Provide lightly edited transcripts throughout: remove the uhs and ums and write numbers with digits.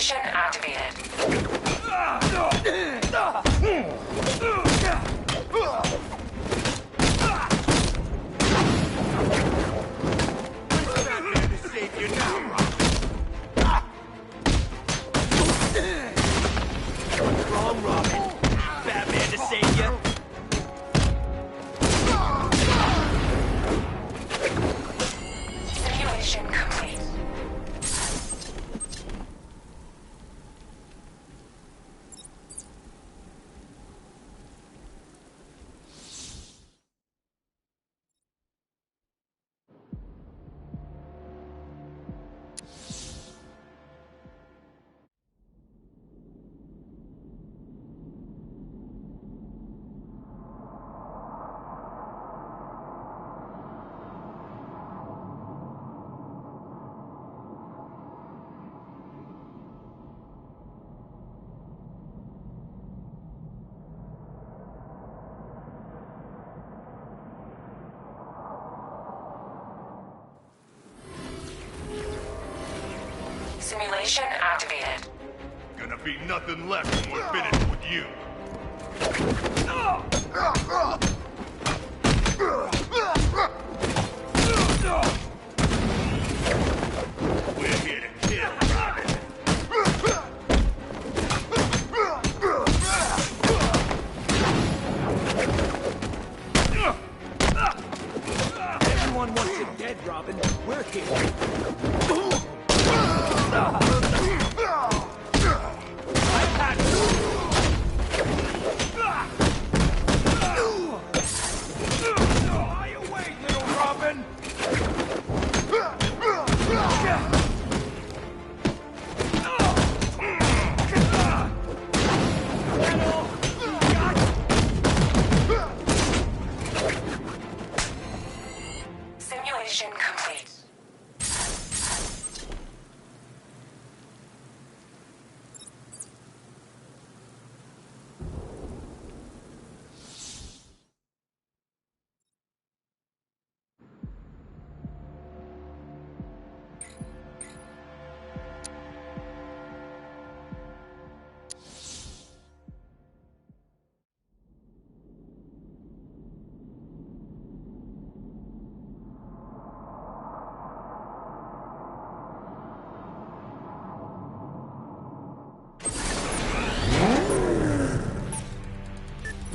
Simulation activated. Batman to save you now, Robin. What's wrong, Robin? Batman to save you? Simulation complete. Simulation activated. Gonna be nothing left when we're finished with you. We're here to kill, Robin. Everyone wants you dead, Robin. We're here. Fly away, little Robin! Simulation complete.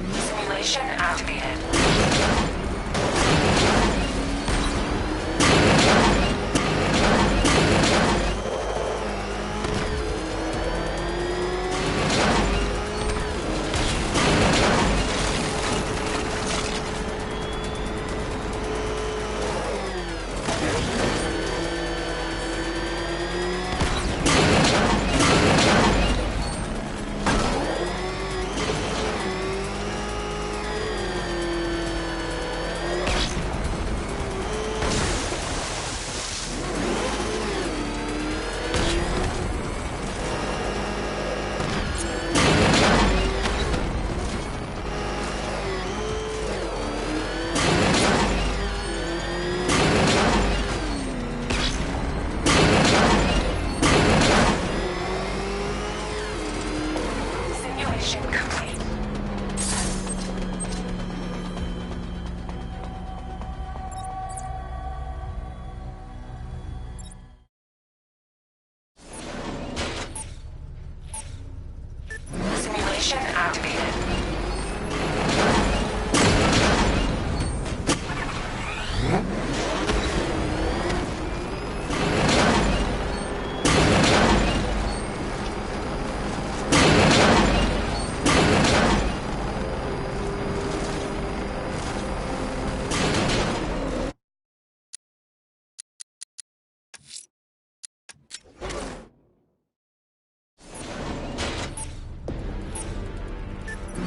Simulation activated. Simulation complete. Simulation activated.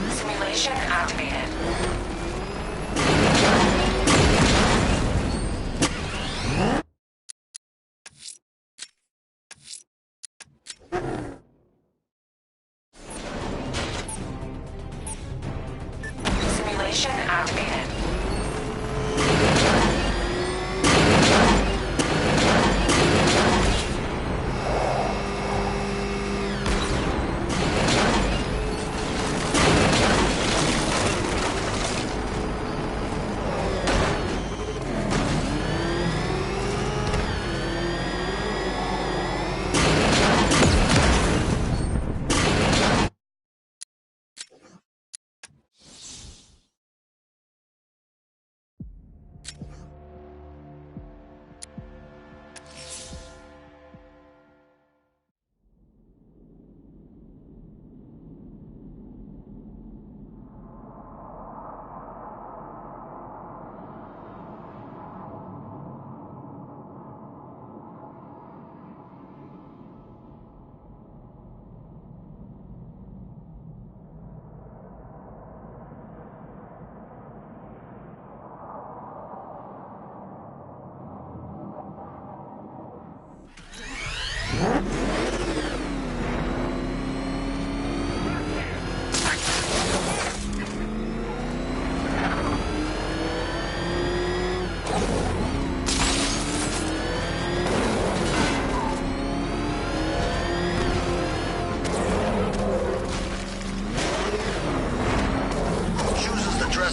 Simulation activated. Simulation activated.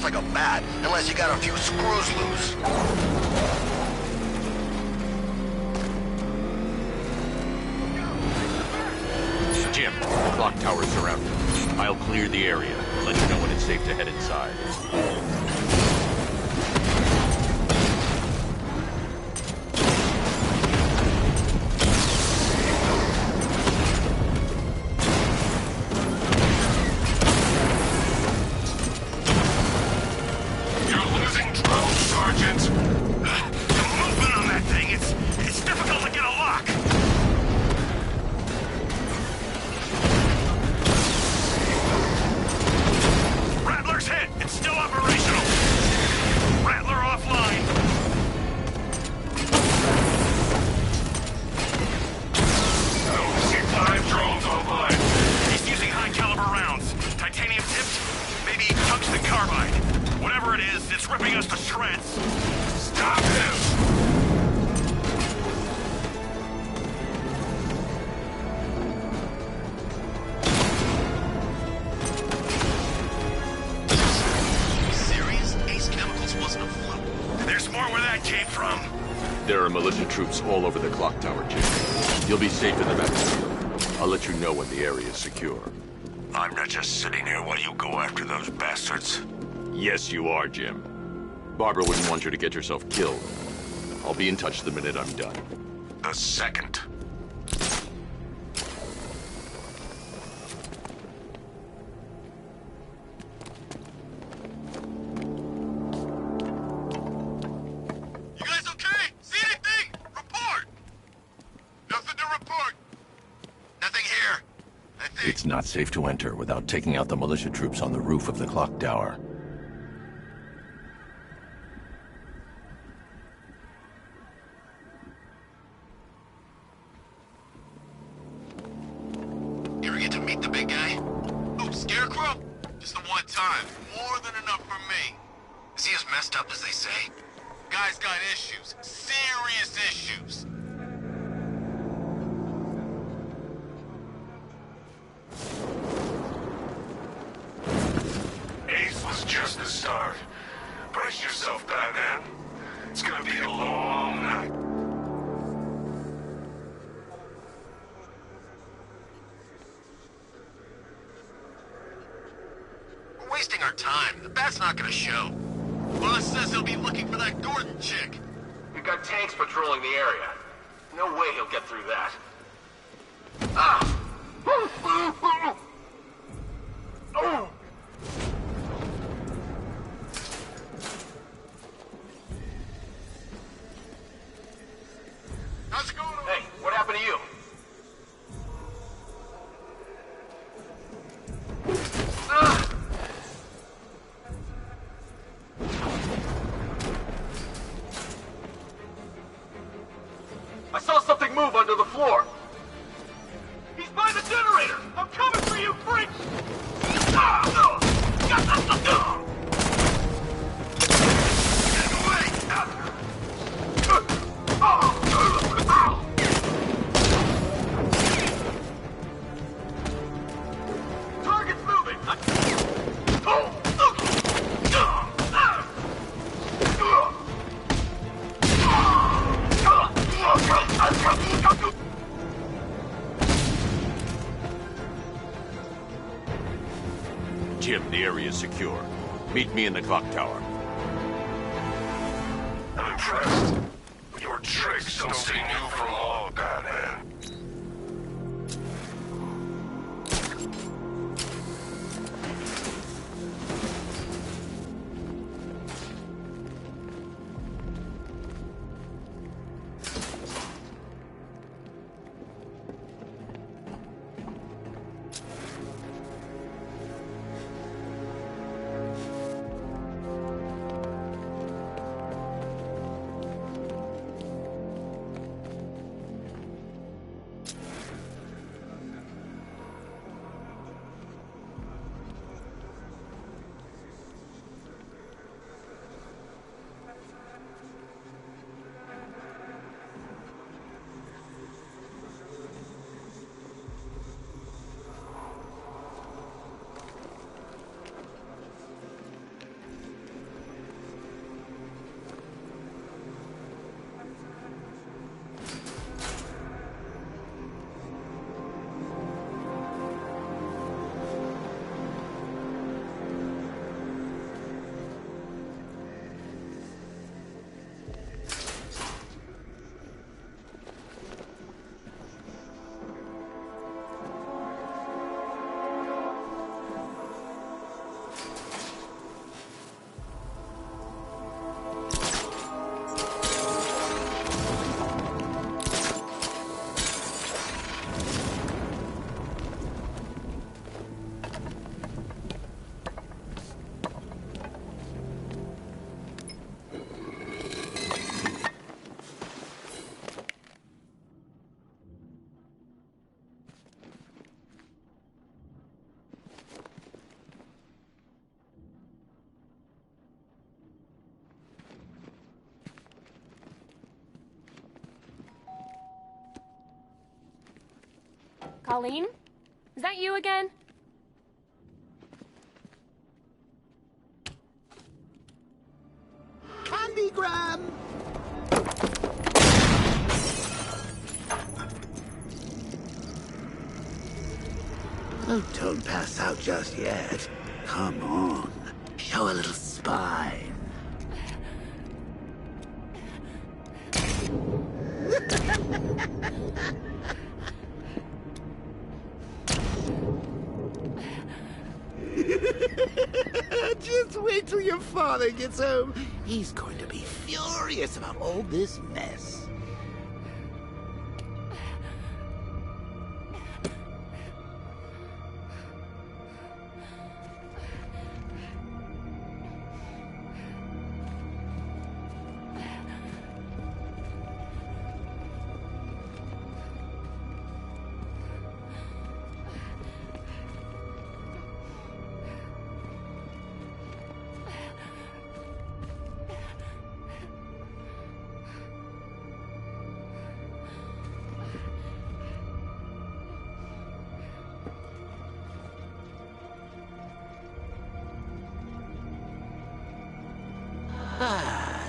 like a bat, unless you got a few screws loose. Jim, the clock tower's surrounded. I'll clear the area. Let you know when it's safe to head inside. There are militia troops all over the clock tower, Jim. You'll be safe in the battlefield. I'll let you know when the area is secure. I'm not just sitting here while you go after those bastards. Yes, you are, Jim. Barbara wouldn't want you to get yourself killed. I'll be in touch the minute I'm done. The second. It's not safe to enter without taking out the militia troops on the roof of the clock tower. You ever get to meet the big guy? Oh, Scarecrow? Just the one time. More than enough for me. Is he as messed up as they say? Guy's got issues. Serious issues. Just the start. Brace yourself, Batman. It's gonna be a long night. We're wasting our time. The Bat's not gonna show. Boss says he'll be looking for that Gordon chick. We've got tanks patrolling the area. No way he'll get through that. Ah! Oh! How's it going? Hey, what happened to you? I saw something move under the floor. He's by the generator! I'm coming for you, freak! Get away! Target's moving! Jim, the area is secure. Meet me in the clock tower. I'm impressed. Your tricks don't stay new for long, Batman. Colleen? Is that you again? Candygram! Oh, don't pass out just yet. Come on. Show a little spine. Just wait till your father gets home. He's going to be furious about all this mess.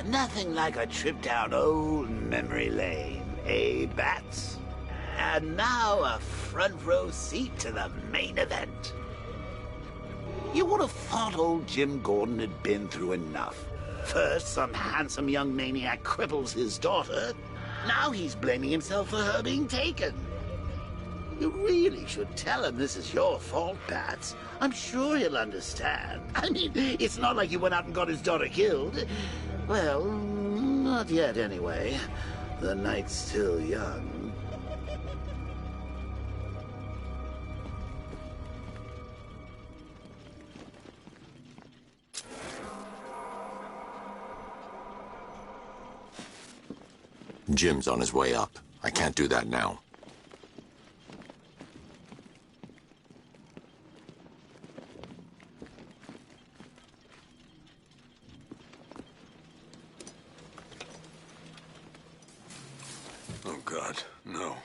Nothing like a trip down old memory lane, eh, Bats? And now a front row seat to the main event. You would have thought old Jim Gordon had been through enough. First, some handsome young maniac cripples his daughter. Now he's blaming himself for her being taken. You really should tell him this is your fault, Bats. I'm sure he'll understand. I mean, it's not like you went out and got his daughter killed. Well, not yet anyway. The night's still young. Jim's on his way up. I can't do that now. Oh, God, no.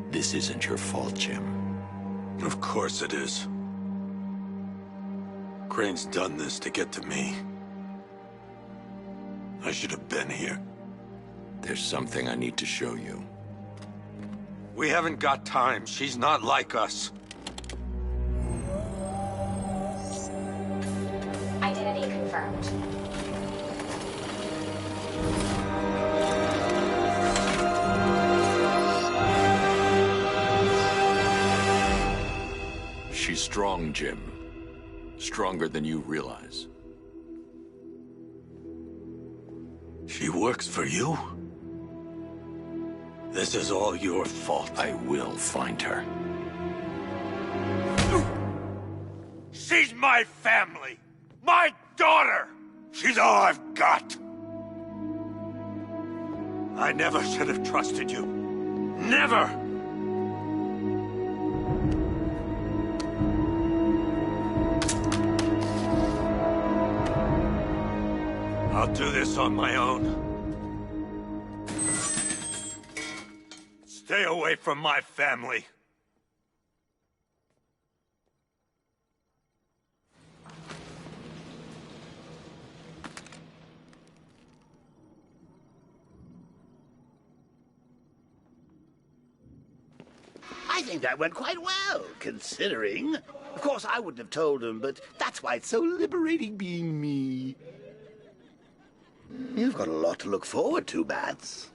This isn't your fault, Jim. Of course it is. Crane's done this to get to me. I should have been here. There's something I need to show you. We haven't got time. She's not like us. Identity confirmed. She's strong, Jim. Stronger than you realize. She works for you? This is all your fault. I will find her. She's my family! My daughter! She's all I've got! I never should have trusted you. Never! I'll do this on my own. Stay away from my family. I think that went quite well, considering. Of course, I wouldn't have told him, but that's why it's so liberating being me. You've got a lot to look forward to, Bats.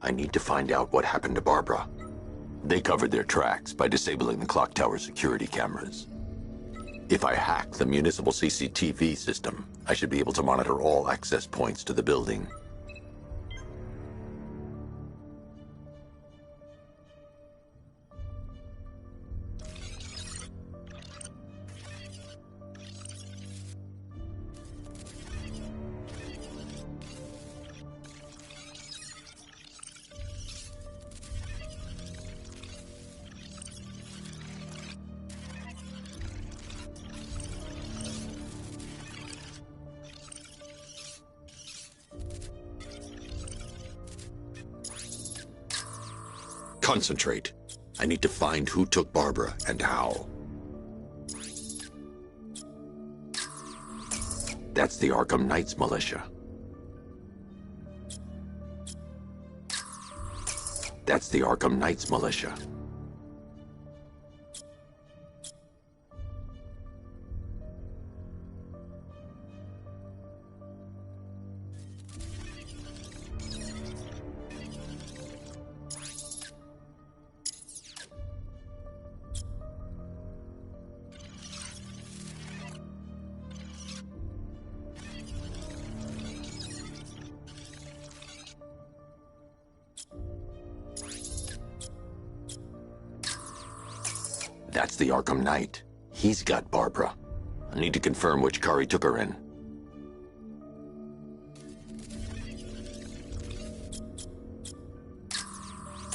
I need to find out what happened to Barbara. They covered their tracks by disabling the clock tower security cameras. If I hack the municipal CCTV system, I should be able to monitor all access points to the building. Concentrate. I need to find who took Barbara and how. That's the Arkham Knights militia. That's the Arkham Knights militia. That's the Arkham Knight. He's got Barbara. I need to confirm which car he took her in.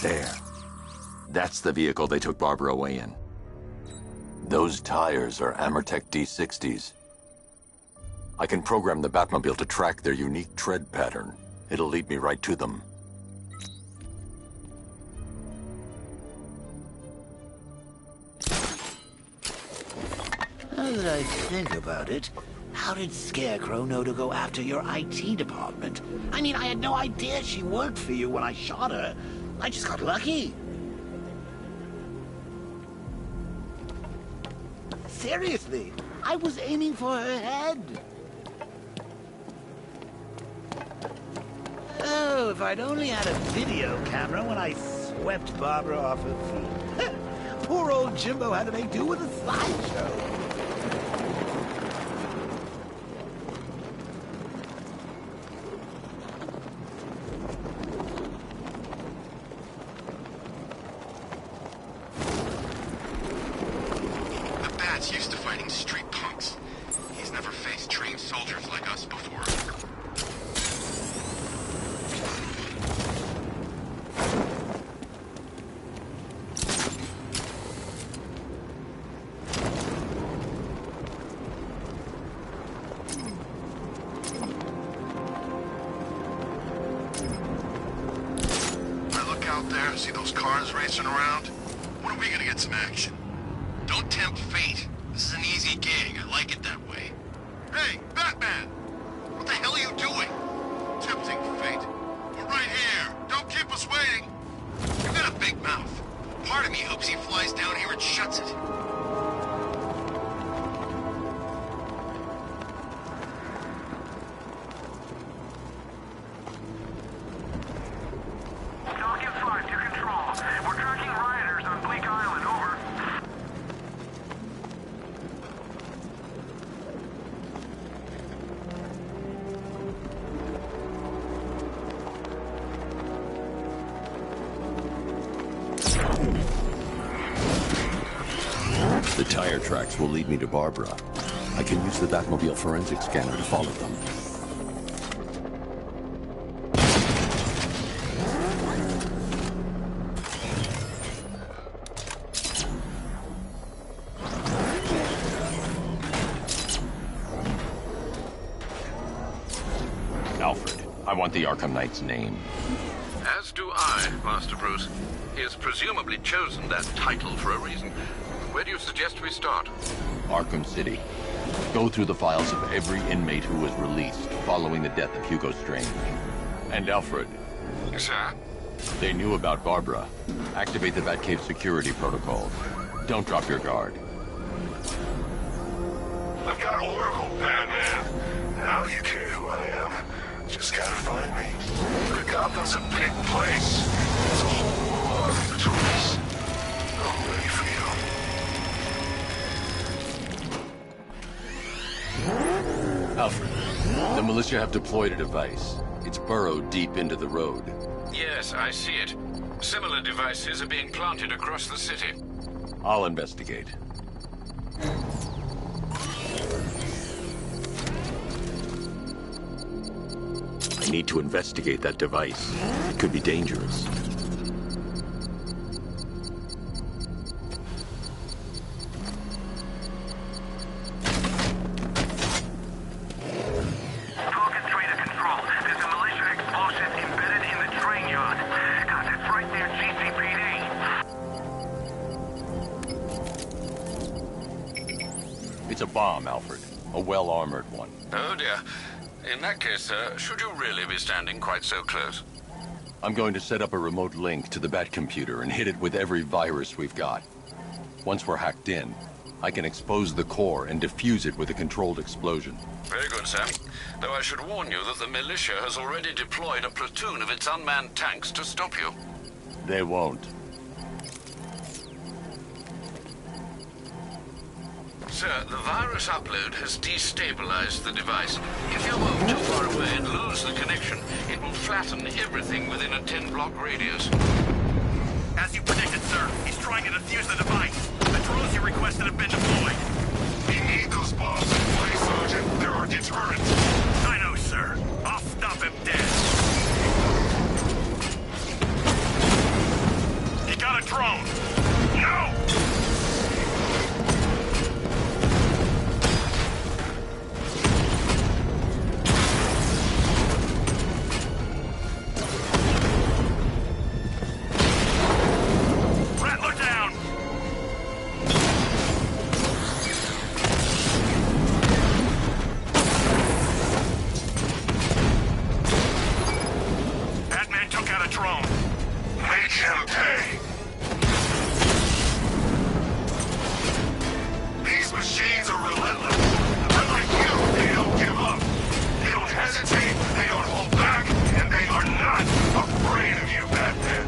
There. That's the vehicle they took Barbara away in. Those tires are Amertech D60s. I can program the Batmobile to track their unique tread pattern. It'll lead me right to them. Now that I think about it, how did Scarecrow know to go after your IT department? I mean, I had no idea she worked for you when I shot her. I just got lucky. Seriously, I was aiming for her head. Oh, if I'd only had a video camera when I swept Barbara off her feet. Poor old Jimbo had to make do with a slideshow. Used to fighting street punks. He's never faced trained soldiers like us before. I look out there, see those cars racing around. When are we gonna get some action? Don't tempt fate. This is an easy gig. I like it that way. Hey, Batman! What the hell are you doing? Tempting fate. We're right here. Don't keep us waiting. You've got a big mouth. Part of me hopes he flies down here and shuts it. Talking 5 to control. We're tracking rioters on Bleak Island. Over. The tire tracks will lead me to Barbara. I can use the Batmobile forensic scanner to follow them. Alfred, I want the Arkham Knight's name. As do I, Master Bruce. He has presumably chosen that title for a reason. Where do you suggest we start? Arkham City. Go through the files of every inmate who was released following the death of Hugo Strange. And Alfred. Sir? They knew about Barbara. Activate the Batcave security protocols. Don't drop your guard. I've got Oracle, Batman. Now you care who I am. Just gotta find me. But Gotham's a big place. There's a whole lot of tools. I'm ready for you. Alfred, the militia have deployed a device. It's burrowed deep into the road. Yes, I see it. Similar devices are being planted across the city. I'll investigate. I need to investigate that device. It could be dangerous. Talking 3 to control. There's a militia explosive embedded in the train yard. God, that's right there, GCPD. It's a bomb, Alfred. A well-armored one. Oh dear. In that case, sir, should you really be standing quite so close? I'm going to set up a remote link to the Bat computer and hit it with every virus we've got. Once we're hacked in, I can expose the core and defuse it with a controlled explosion. Very good, sir. Though I should warn you that the militia has already deployed a platoon of its unmanned tanks to stop you. They won't. Sir, the virus upload has destabilized the device. If you move too far away and lose the connection, it will flatten everything within a 10-block radius. As you predicted, sir, he's trying to defuse the device. The drones you requested have been deployed. We need those bombs in place, Sergeant. They're our deterrent. I know, sir. I'll stop him dead. He got a drone. No! Rattler down! Batman took out a drone. Make him pay. These machines are relentless. Unlike you, they don't give up. They don't hesitate, they don't hold back, and they are not afraid of you, Batman.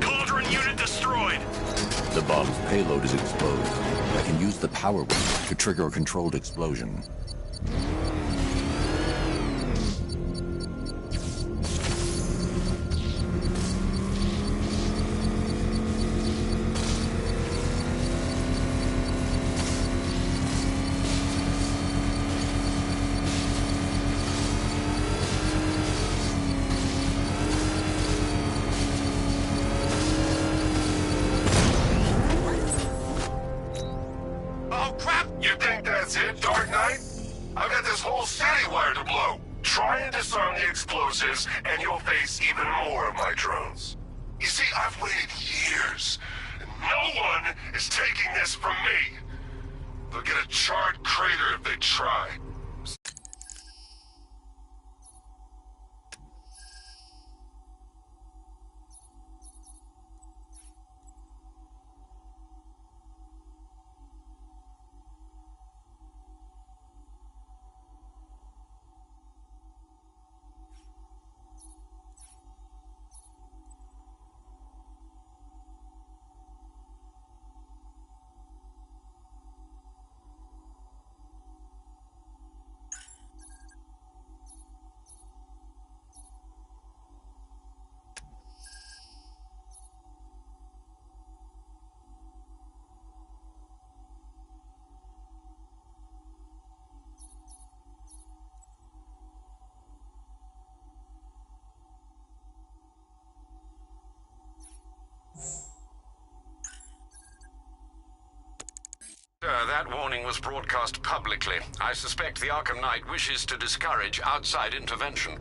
Cauldron unit destroyed. The bomb's payload is exposed. I can use the power wave to trigger a controlled explosion. Oh, crap! You think that's it, Dark Knight? I've got this whole city wired to blow. Try and disarm the explosives, and you'll face even more of my drones. You see, I've waited years, and no one is taking this from me. They'll get a charred crater if they try. Sir, that warning was broadcast publicly. I suspect the Arkham Knight wishes to discourage outside intervention.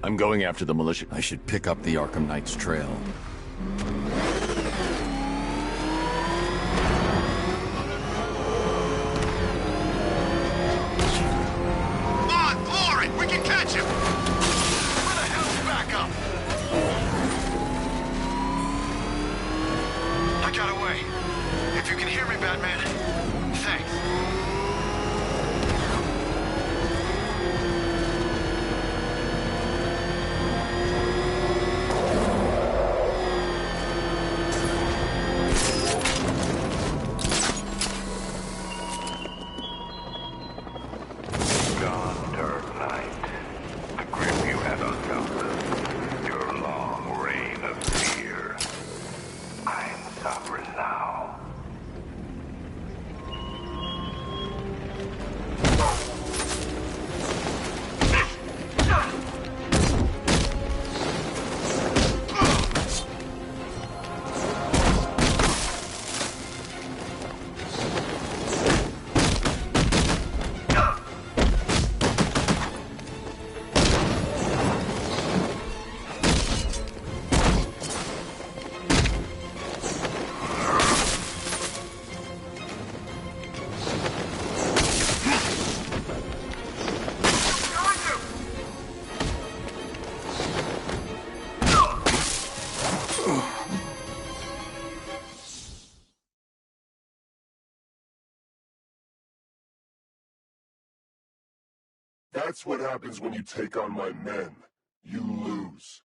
I'm going after the militia. I should pick up the Arkham Knight's trail. That's what happens when you take on my men. You lose.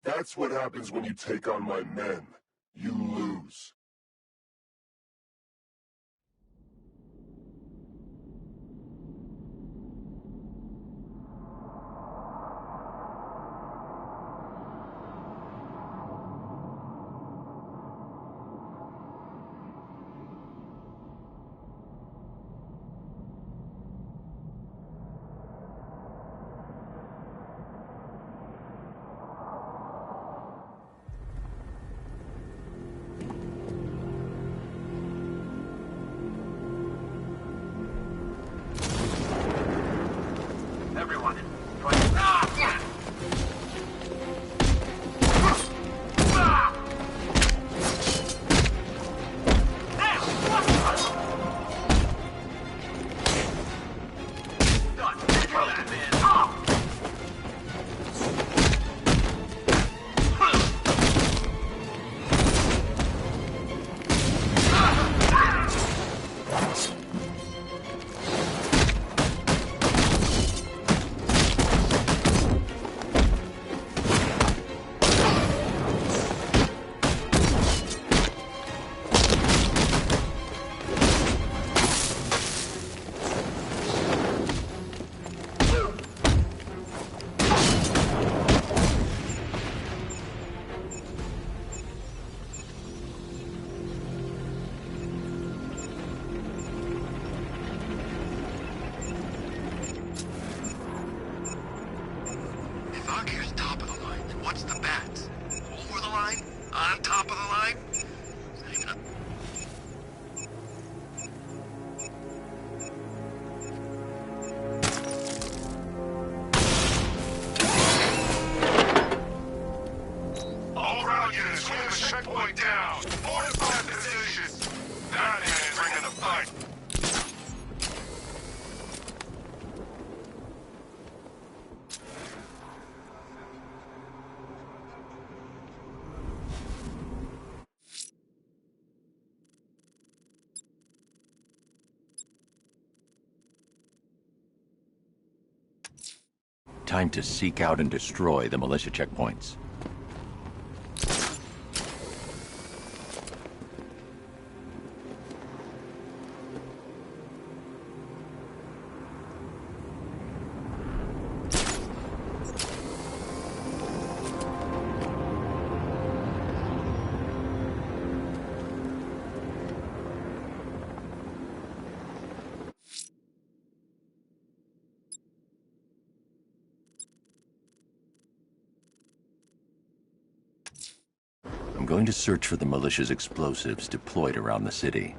That's what happens when you take on my men. You lose. Everyone, If Arkham's top of the line, then what's the bats? Over the line? On top of the line? It's not even a... All round units, we have a checkpoint down. Fortify positions. Knightman is bringing the fight. Time to seek out and destroy the militia checkpoints. I'm going to search for the militia's explosives deployed around the city.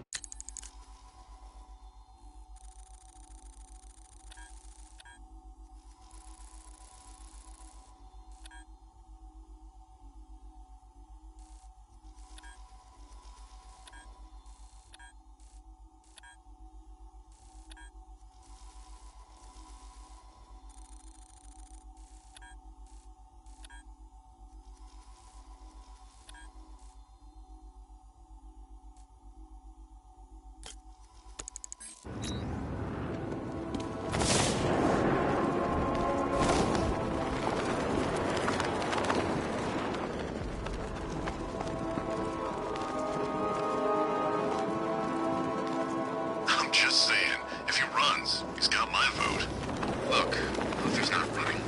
I'm just saying, if he runs, he's got my vote. Look, Luther's not running.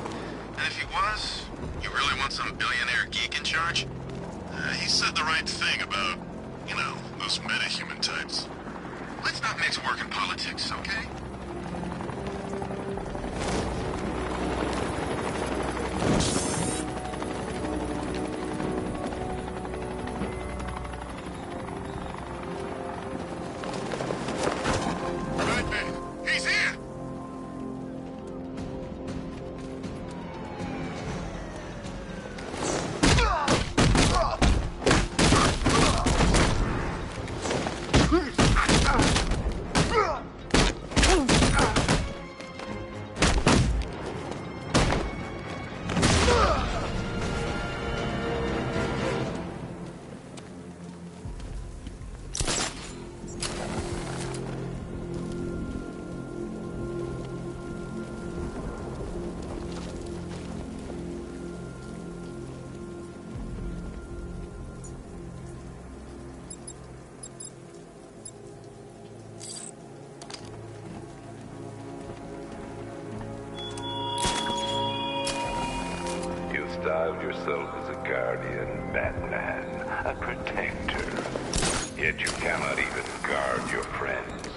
And if he was, you really want some billionaire geek in charge? He said the right thing about, you know, those metahuman types. Let's not mix work and politics, okay? Knightman, he's here! Styled yourself as a guardian, Batman, a protector. Yet you cannot even guard your friends.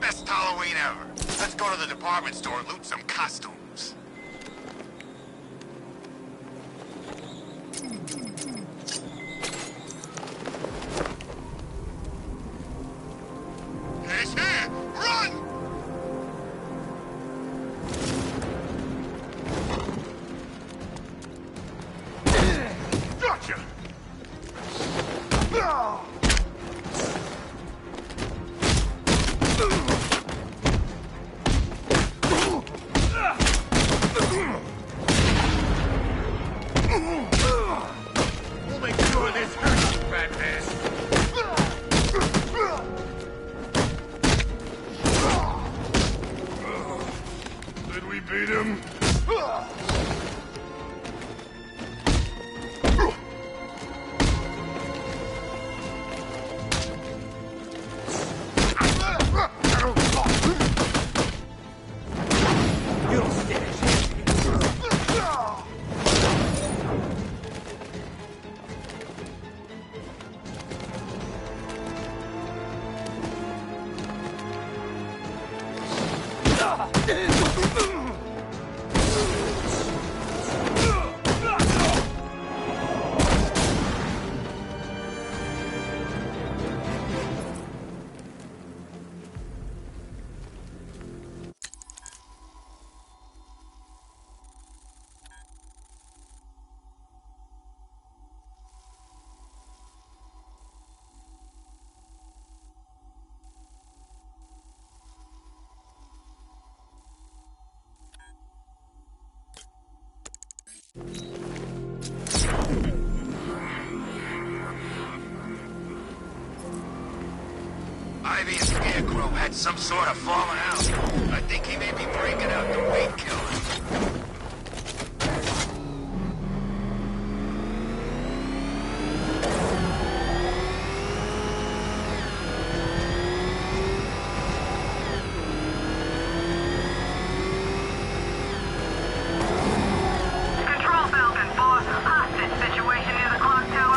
Best Halloween ever. Let's go to the department store and loot some costumes. He's here! Run! Gotcha! We'll make sure this hurts you, Batman. Did we beat him? You'll stand a Ivy and Scarecrow had some sort of falling out. I think he may be breaking out the weed killer. Control Falcon 4, hostage situation near the clock tower.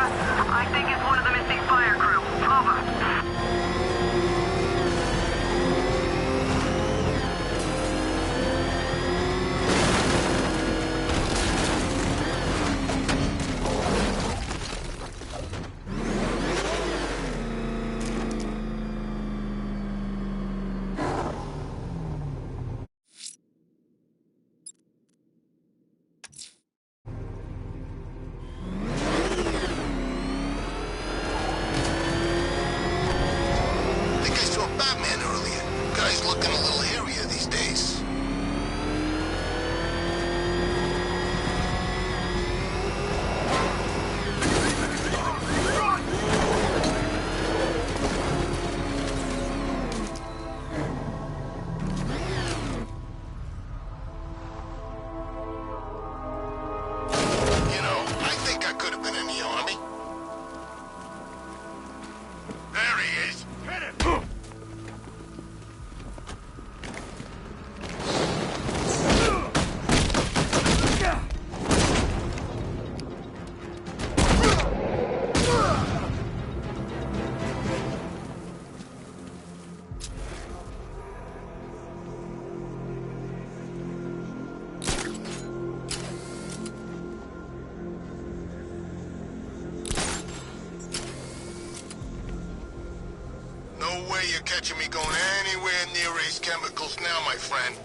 way you're catching me going anywhere near Ace Chemicals now, my friend.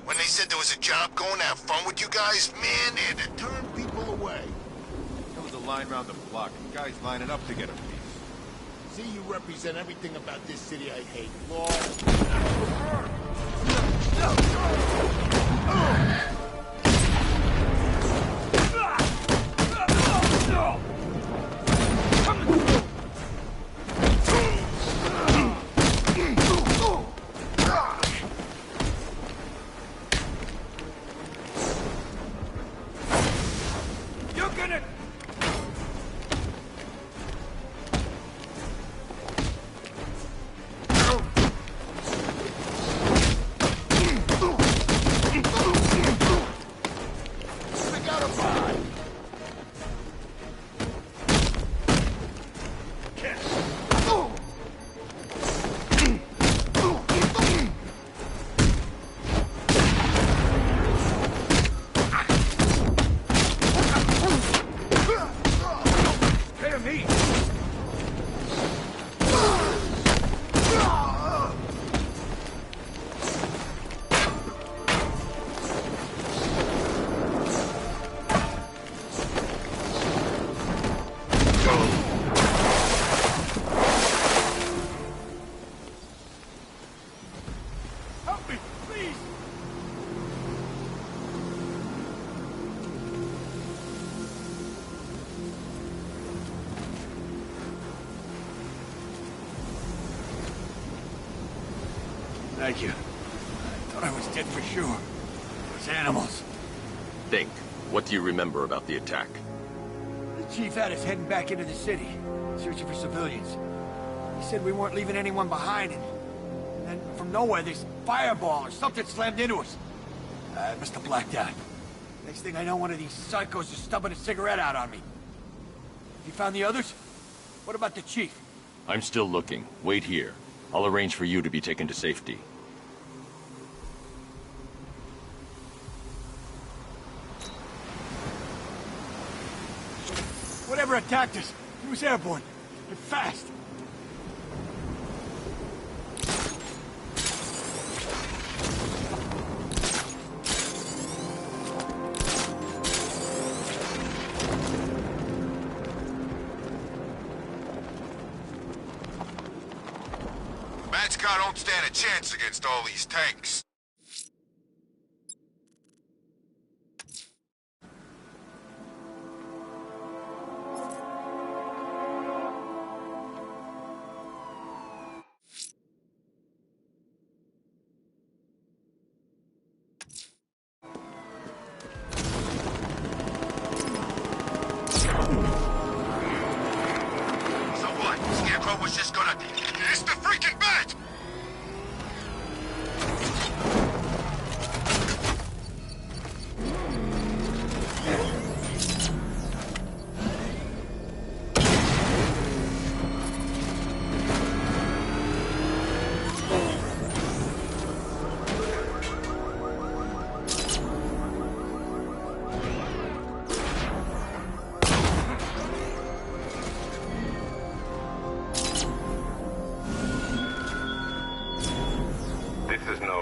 When they said there was a job going to have fun with you guys, man, they had to turn people away. There was a line round the block, and guys lining up to get a piece. See, you represent everything about this city I hate. Law. Thank you. I thought I was dead for sure. Those animals. Think. What do you remember about the attack? The chief had us heading back into the city, searching for civilians. He said we weren't leaving anyone behind, and then from nowhere, this fireball or something slammed into us. I must have blacked out. Next thing I know, one of these psychos is stubbing a cigarette out on me. Have you found the others? What about the chief? I'm still looking. Wait here. I'll arrange for you to be taken to safety. Whatever attacked us, he was airborne. And fast. Matchcar don't stand a chance against all these tanks. Was just gonna... It's the freaking bat!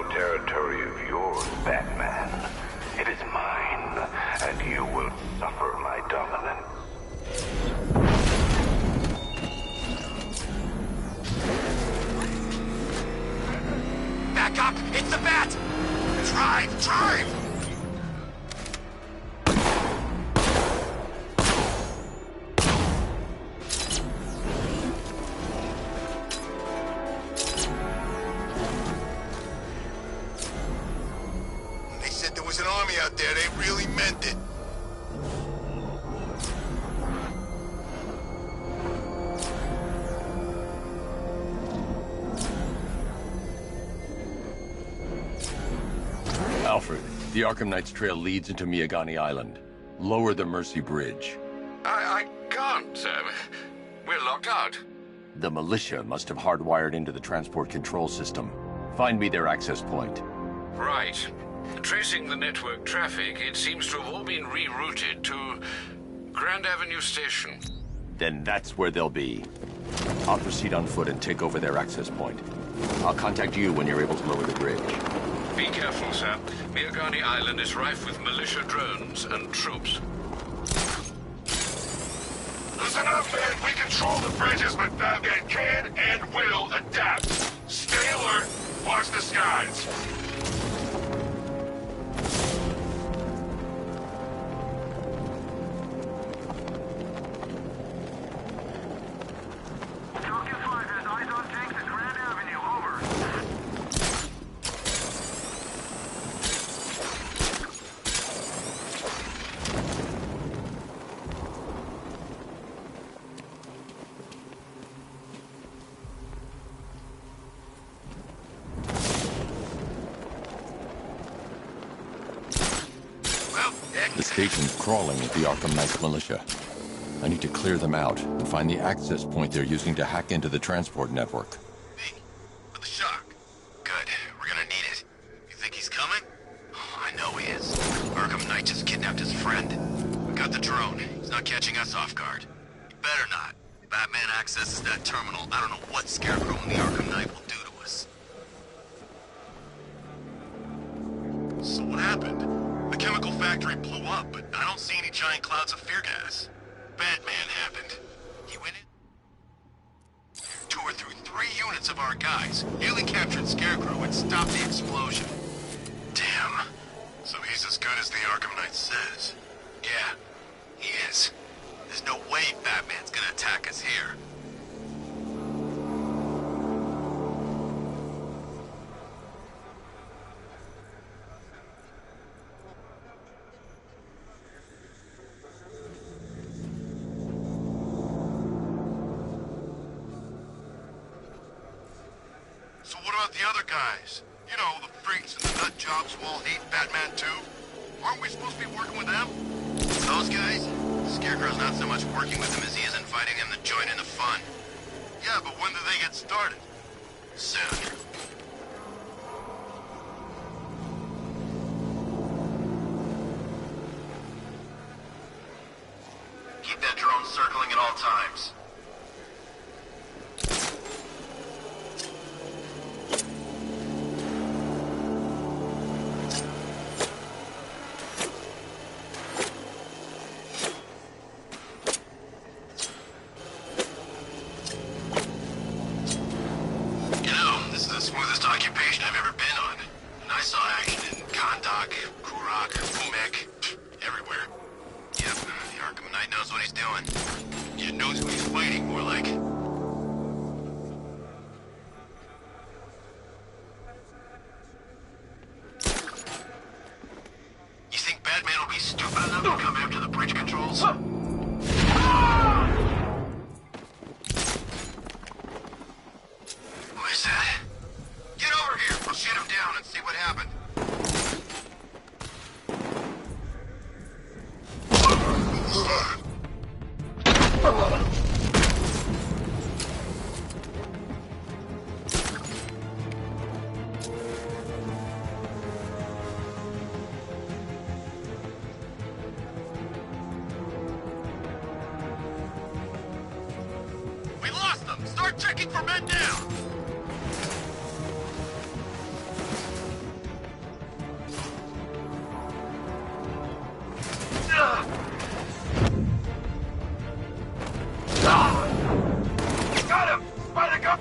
Territory of yours, Batman. It is mine, and you will suffer my dominance. Back up! It's the bat! Drive! Drive! An army out there, they really meant it. Alfred, the Arkham Knight's trail leads into Miyagani Island. Lower the Mercy Bridge. I can't, sir. We're locked out. The militia must have hardwired into the transport control system. Find me their access point. Right. Tracing the network traffic, it seems to have all been rerouted to Grand Avenue Station. Then that's where they'll be. I'll proceed on foot and take over their access point. I'll contact you when you're able to lower the bridge. Be careful, sir. Miagani Island is rife with militia drones and troops. Listen up, man. We control the bridges, but Batman can and will adapt. Stay alert. Watch the skies. The station's crawling with the Arkham Knights militia. I need to clear them out and find the access point they're using to hack into the transport network. Me? For the shock? Good. We're gonna need it. You think he's coming? Oh, I know he is. Arkham Knight just kidnapped his friend. We got the drone. He's not catching us off guard. He better not. Batman accesses that terminal. I don't know what Scarecrow and the Arkham Knight will do to us. So what happened? The chemical factory blew up, but I don't see any giant clouds of fear gas. Batman happened. He went in, tore through 3 units of our guys, nearly captured Scarecrow, and stopped the explosion. Damn. So he's as good as the Arkham Knight says. Yeah, he is. There's no way Batman's gonna attack us here. So what about the other guys? You know, the freaks and the nut jobs who all hate Batman too? Aren't we supposed to be working with them? Those guys? Scarecrow's not so much working with them as he is inviting them to join in the fun. Yeah, but when do they get started? Soon. Keep that drone circling at all times. Checking for men down! Got him! By the gun!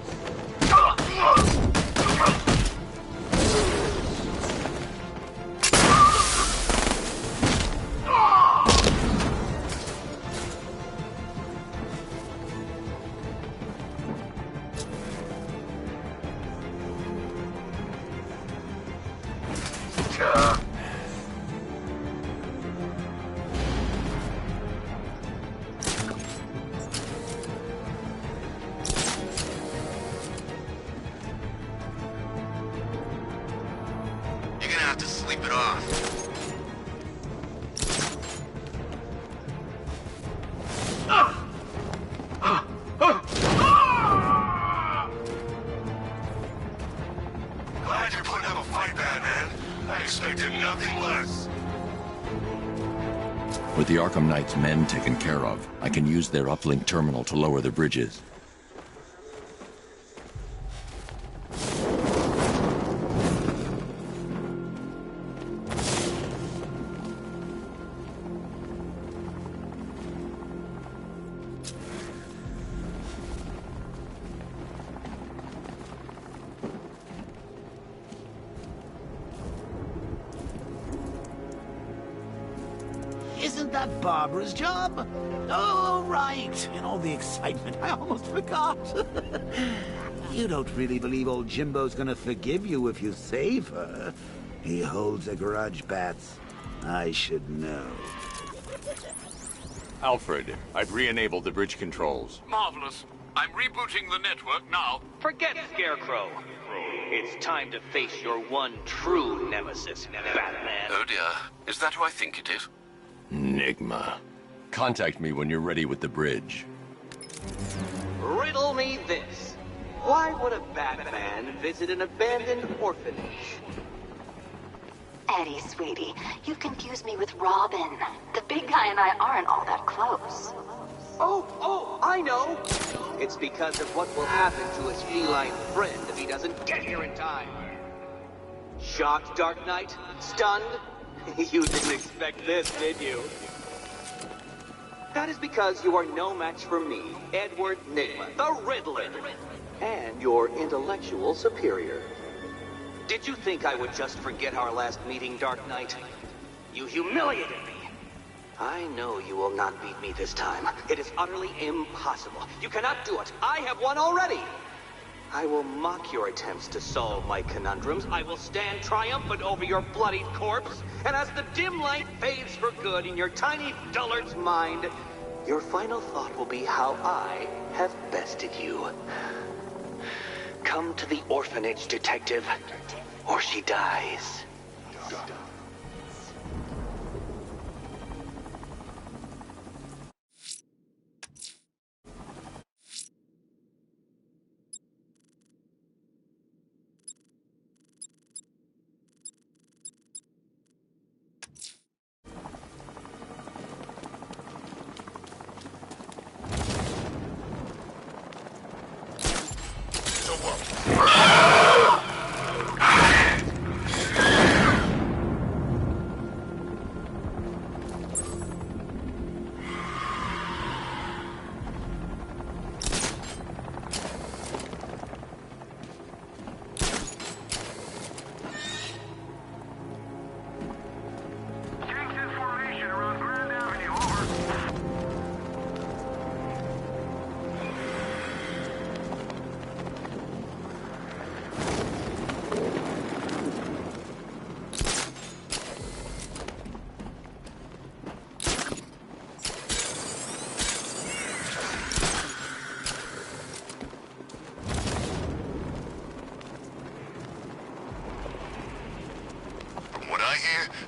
With the Arkham Knight's men taken care of, I can use their uplink terminal to lower the bridges. Isn't that Barbara's job? Oh, right. In all the excitement, I almost forgot. You don't really believe old Jimbo's gonna forgive you if you save her. He holds a grudge, Bats. I should know. Alfred, I've re-enabled the bridge controls. Marvelous. I'm rebooting the network now. Forget Scarecrow. It's time to face your one true nemesis, Batman. Oh dear. Is that who I think it is? Enigma. Contact me when you're ready with the bridge. Riddle me this. Why would a Batman visit an abandoned orphanage? Eddie, sweetie, you confused me with Robin. The big guy and I aren't all that close. Oh, I know! It's because of what will happen to his feline friend if he doesn't get here in time. Shocked, Dark Knight? Stunned? You didn't expect this, did you? That is because you are no match for me, Edward Nygma, the Riddler, and your intellectual superior. Did you think I would just forget our last meeting, Dark Knight? You humiliated me. I know you will not beat me this time. It is utterly impossible. You cannot do it. I have won already. I will mock your attempts to solve my conundrums. I will stand triumphant over your bloodied corpse. And as the dim light fades for good in your tiny dullard's mind, your final thought will be how I have bested you. Come to the orphanage, detective, or she dies.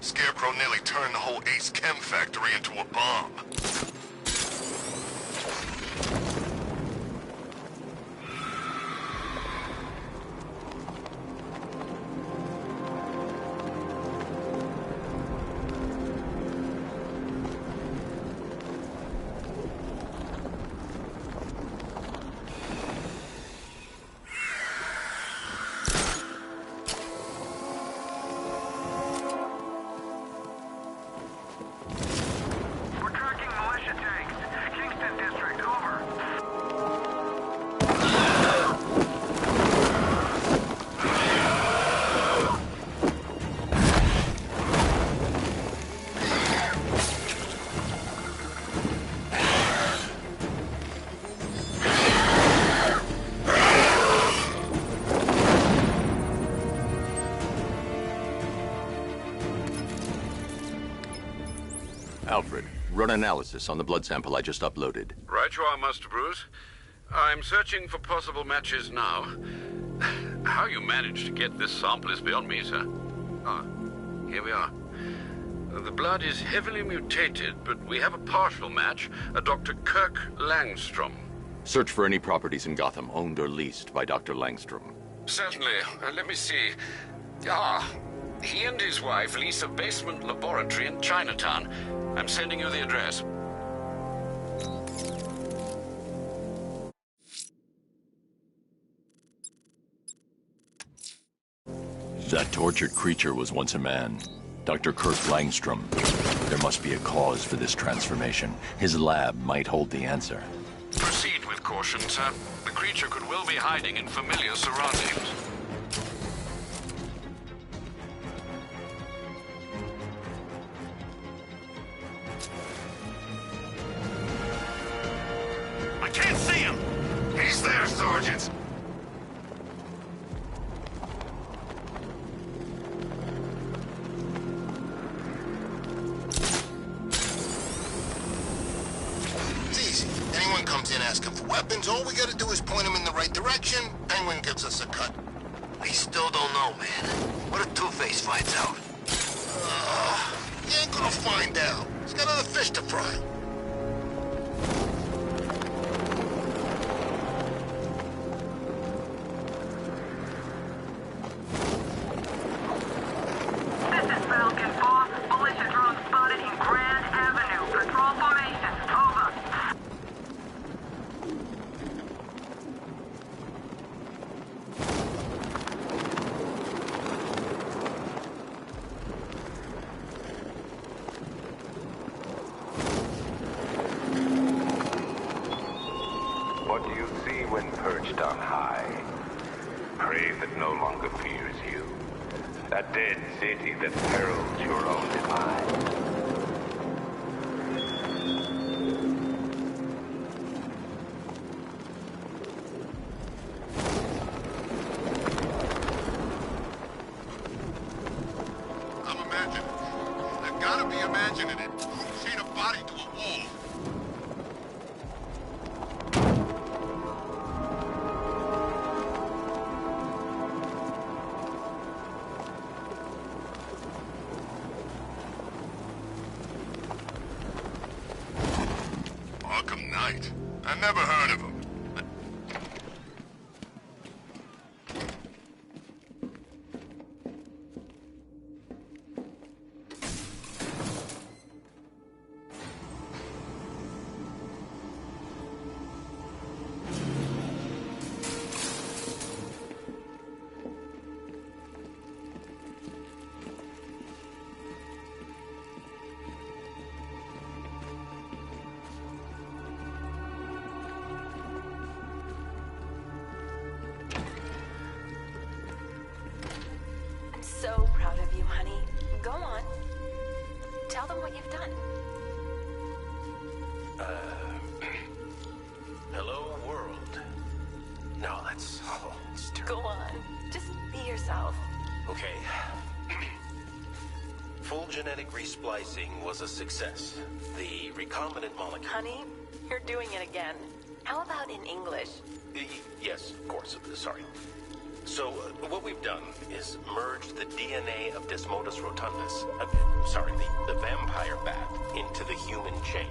Scarecrow nearly turned the whole Ace Chem factory into a bomb. Alfred, run analysis on the blood sample I just uploaded. Right you are, Master Bruce. I'm searching for possible matches now. How you managed to get this sample is beyond me, sir. Ah, here we are. The blood is heavily mutated, but we have a partial match, a Dr. Kirk Langstrom. Search for any properties in Gotham owned or leased by Dr. Langstrom. Certainly. Let me see. Ah, He and his wife lease a basement laboratory in Chinatown. I'm sending you the address. That tortured creature was once a man. Dr. Kirk Langstrom. There must be a cause for this transformation. His lab might hold the answer. Proceed with caution, sir. The creature could well be hiding in familiar surroundings. I can't see him! He's there, Sergeant! Asking for weapons, all we gotta do is point him in the right direction. Penguin gives us a cut. We still don't know, man. What if Two-Face finds out? He ain't gonna find out. He's got other fish to fry. This is Falcon 4. Militia drone spotted in Grand Avenue. Patrol formation. Over. What do you see when perched on high? Prey that no longer fears you. A dead city that heralds your own demise. I'm imagining. I've gotta be imagining it. Chain a body to a wall. Arkham Knight. I never heard of him. I'm so proud of you, honey. Go on. Tell them what you've done. Hello, world. No, that's... Oh, it's Go on. Just be yourself. Okay. Full genetic resplicing was a success. The recombinant molecule... Honey, you're doing it again. How about in English? Yes, of course. Sorry. So, what we've done is merged the DNA of Desmodus rotundus, the vampire bat, into the human chain.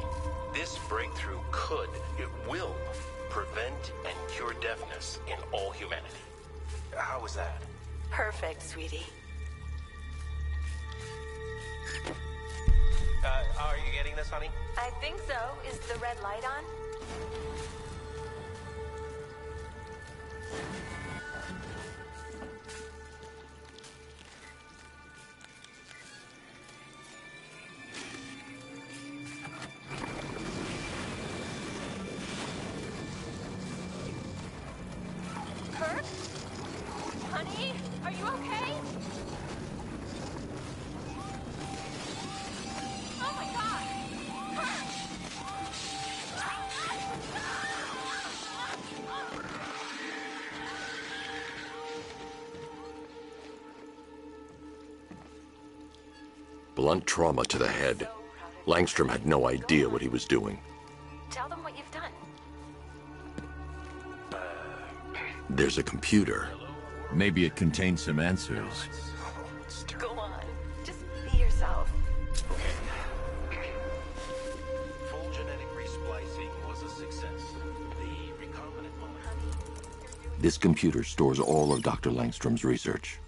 This breakthrough it will, prevent and cure deafness in all humanity. How was that? Perfect, sweetie. Are you getting this, honey? I think so. Is the red light on? Kirk? Honey, are you okay? Oh my God! Kirk! Blunt trauma to the head. Langstrom had no idea what he was doing. Tell them what you've done. There's a computer. Maybe it contains some answers. Go on. Just be yourself. Full genetic resplicing was a success. The recombinant molecule... This computer stores all of Dr. Langstrom's research.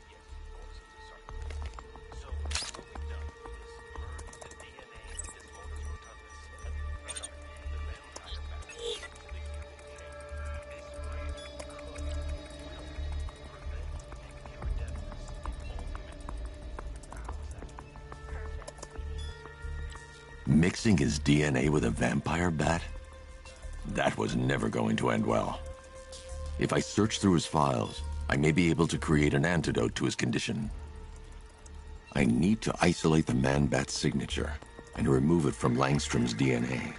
Mixing his DNA with a vampire bat? That was never going to end well. If I search through his files, I may be able to create an antidote to his condition. I need to isolate the man-bat signature and remove it from Langstrom's DNA.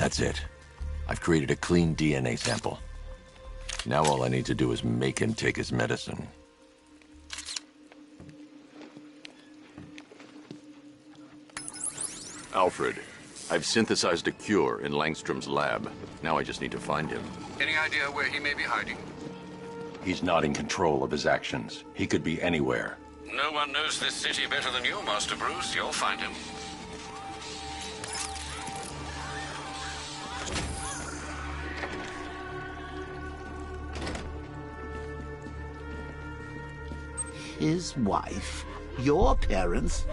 That's it. I've created a clean DNA sample. Now all I need to do is make him take his medicine. Alfred, I've synthesized a cure in Langstrom's lab. Now I just need to find him. Any idea where he may be hiding? He's not in control of his actions. He could be anywhere. No one knows this city better than you, Master Bruce. You'll find him. His wife? Your parents?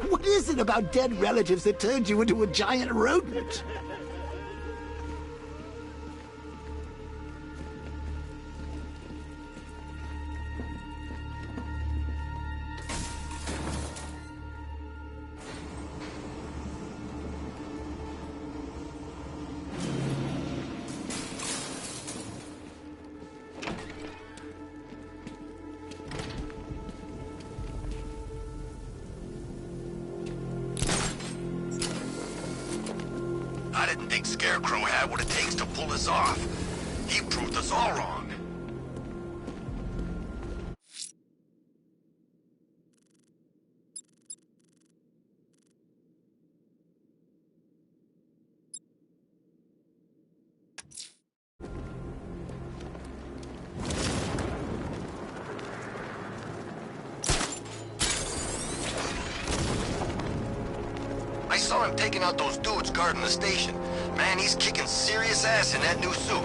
What is it about dead relatives that turned you into a giant rodent? I didn't think Scarecrow had what it takes to pull this off. He proved us all wrong. I saw him taking out those dudes guarding the station. Man, he's kicking serious ass in that new suit.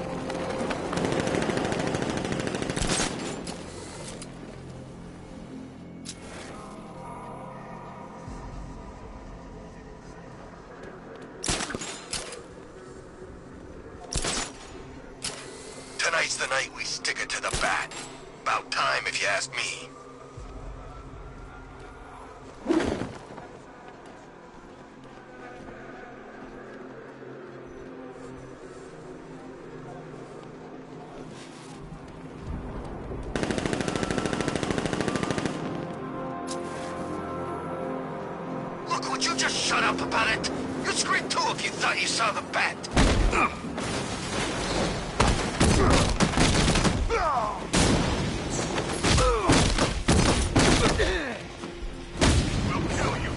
Tonight's the night we stick it to the bat. About time, if you ask me. Look, would you just shut up about it? You'd scream too if you thought you saw the bat. We'll kill you,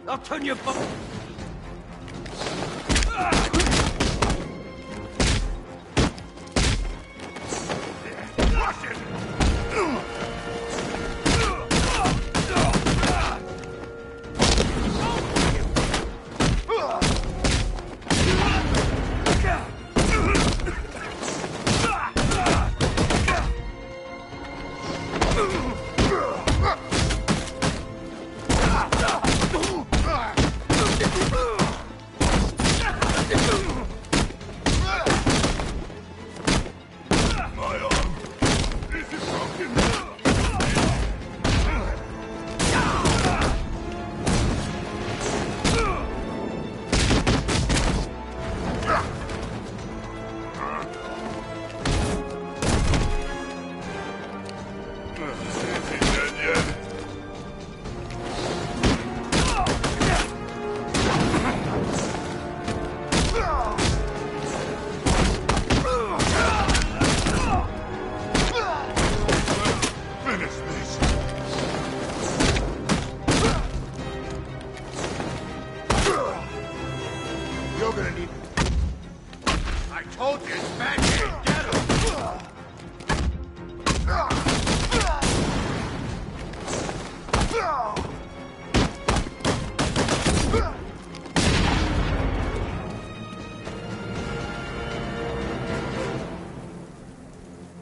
I'll turn your butt.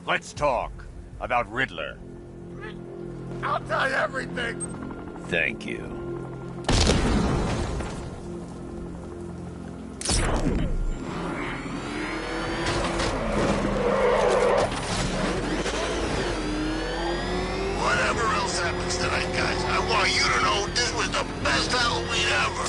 Let's talk about Riddler. I'll tell you everything. Thank you. Whatever else happens tonight, guys, I want you to know this was the best Halloween ever.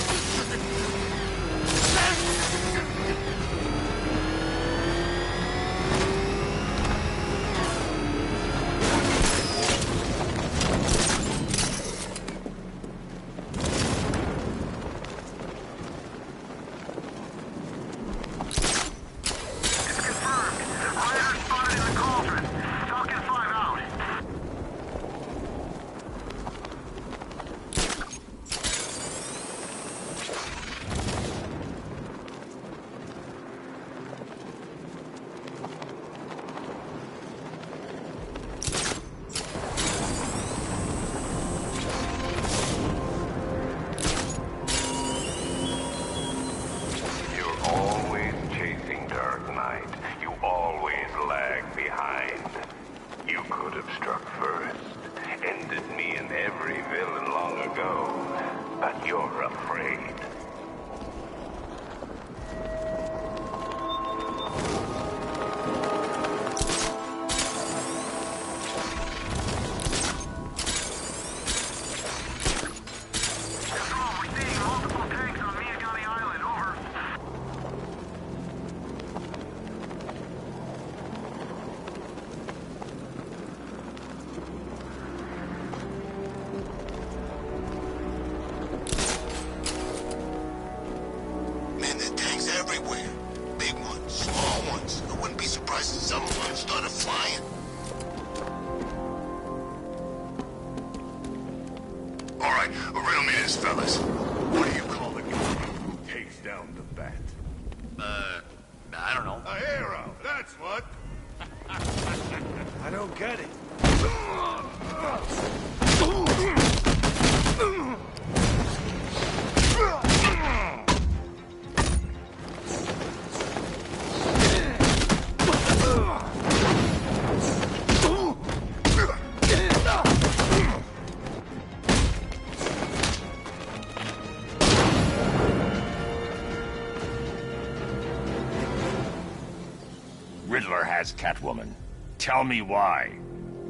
Riddler has Catwoman. Tell me why.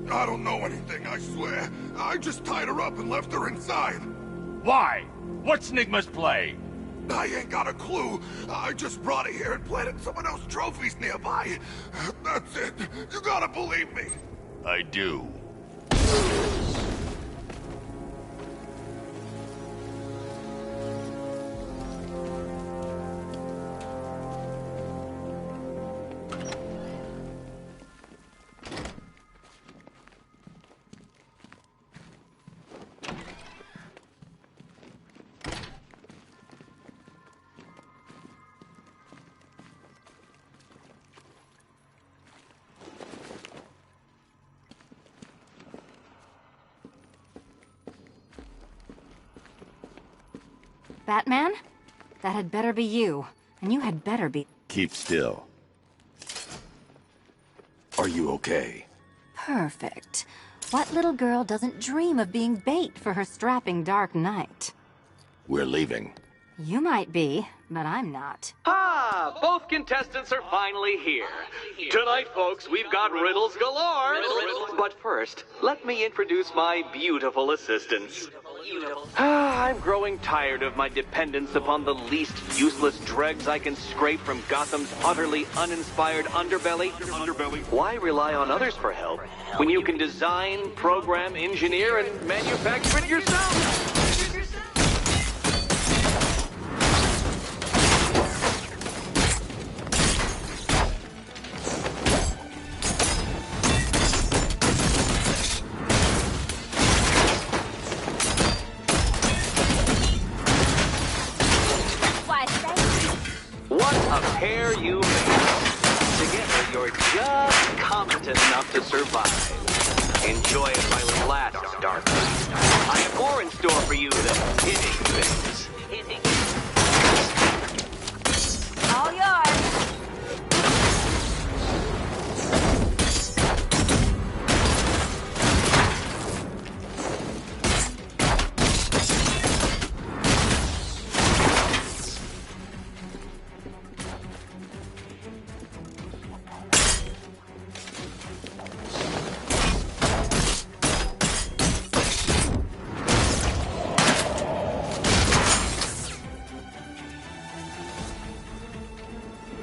I don't know anything, I swear. I just tied her up and left her inside. Why? What's Nigma's play? I ain't got a clue. I just brought her here and planted someone else's trophies nearby. That's it. You gotta believe me. I do. Batman? That had better be you. And you had better be... Keep still. Are you okay? Perfect. What little girl doesn't dream of being bait for her strapping Dark Knight? We're leaving. You might be, but I'm not. Ah, both contestants are finally here. Tonight, folks, we've got riddles galore. But first, let me introduce my beautiful assistants. I'm growing tired of my dependence upon the least useless dregs I can scrape from Gotham's utterly uninspired underbelly. Why rely on others for help when you can design, program, engineer, and manufacture it yourself? Pair you made. Together, you're just competent enough to survive. Enjoy it while it lasts, Dark Knight. I have more in store for you than hitting things.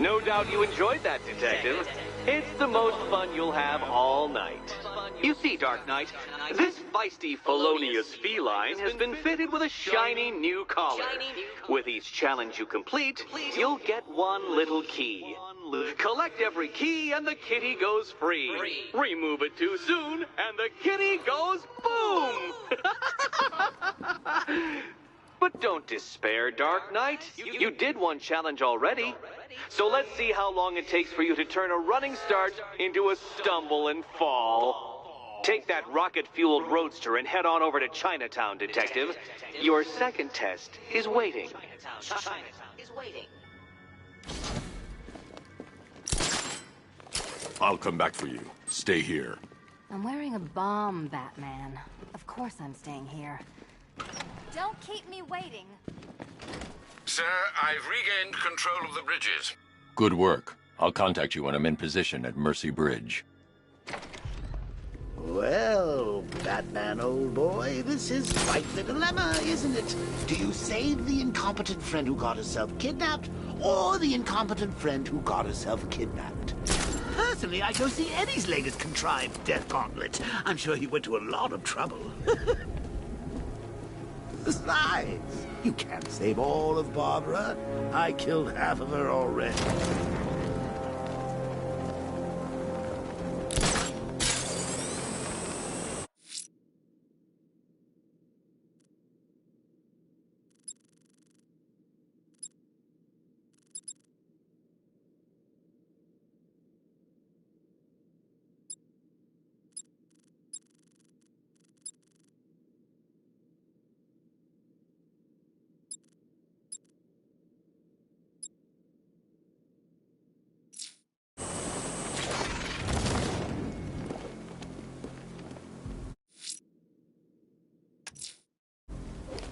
No doubt you enjoyed that, Detective. It's the most fun you'll have all night. You see, Dark Knight, this feisty, felonious feline has been fitted with a shiny new collar. With each challenge you complete, you'll get one little key. Collect every key and the kitty goes free. Remove it too soon and the kitty goes boom! But don't despair, Dark Knight. You did one challenge already. So let's see how long it takes for you to turn a running start into a stumble and fall. Take that rocket-fueled roadster and head on over to Chinatown, Detective. Your second test is waiting. I'll come back for you. Stay here. I'm wearing a bomb, Batman. Of course I'm staying here. Don't keep me waiting. Sir, I've regained control of the bridges. Good work. I'll contact you when I'm in position at Mercy Bridge. Well, Batman, old boy, this is quite the dilemma, isn't it? Do you save the incompetent friend who got herself kidnapped, or the incompetent friend who got herself kidnapped? Personally, I go see Eddie's latest contrived death gauntlet. I'm sure he went to a lot of trouble. Besides, you can't save all of Barbara. I killed half of her already.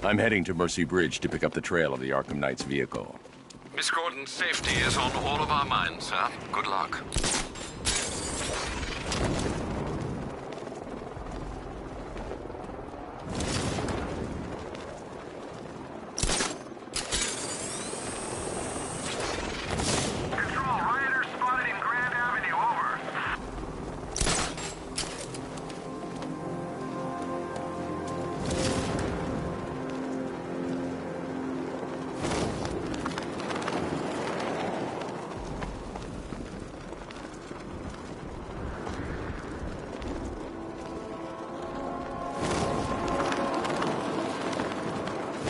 I'm heading to Mercy Bridge to pick up the trail of the Arkham Knight's vehicle. Miss Gordon's safety is on all of our minds, sir. Good luck. Control, rioters spotted in Grand Avenue, over.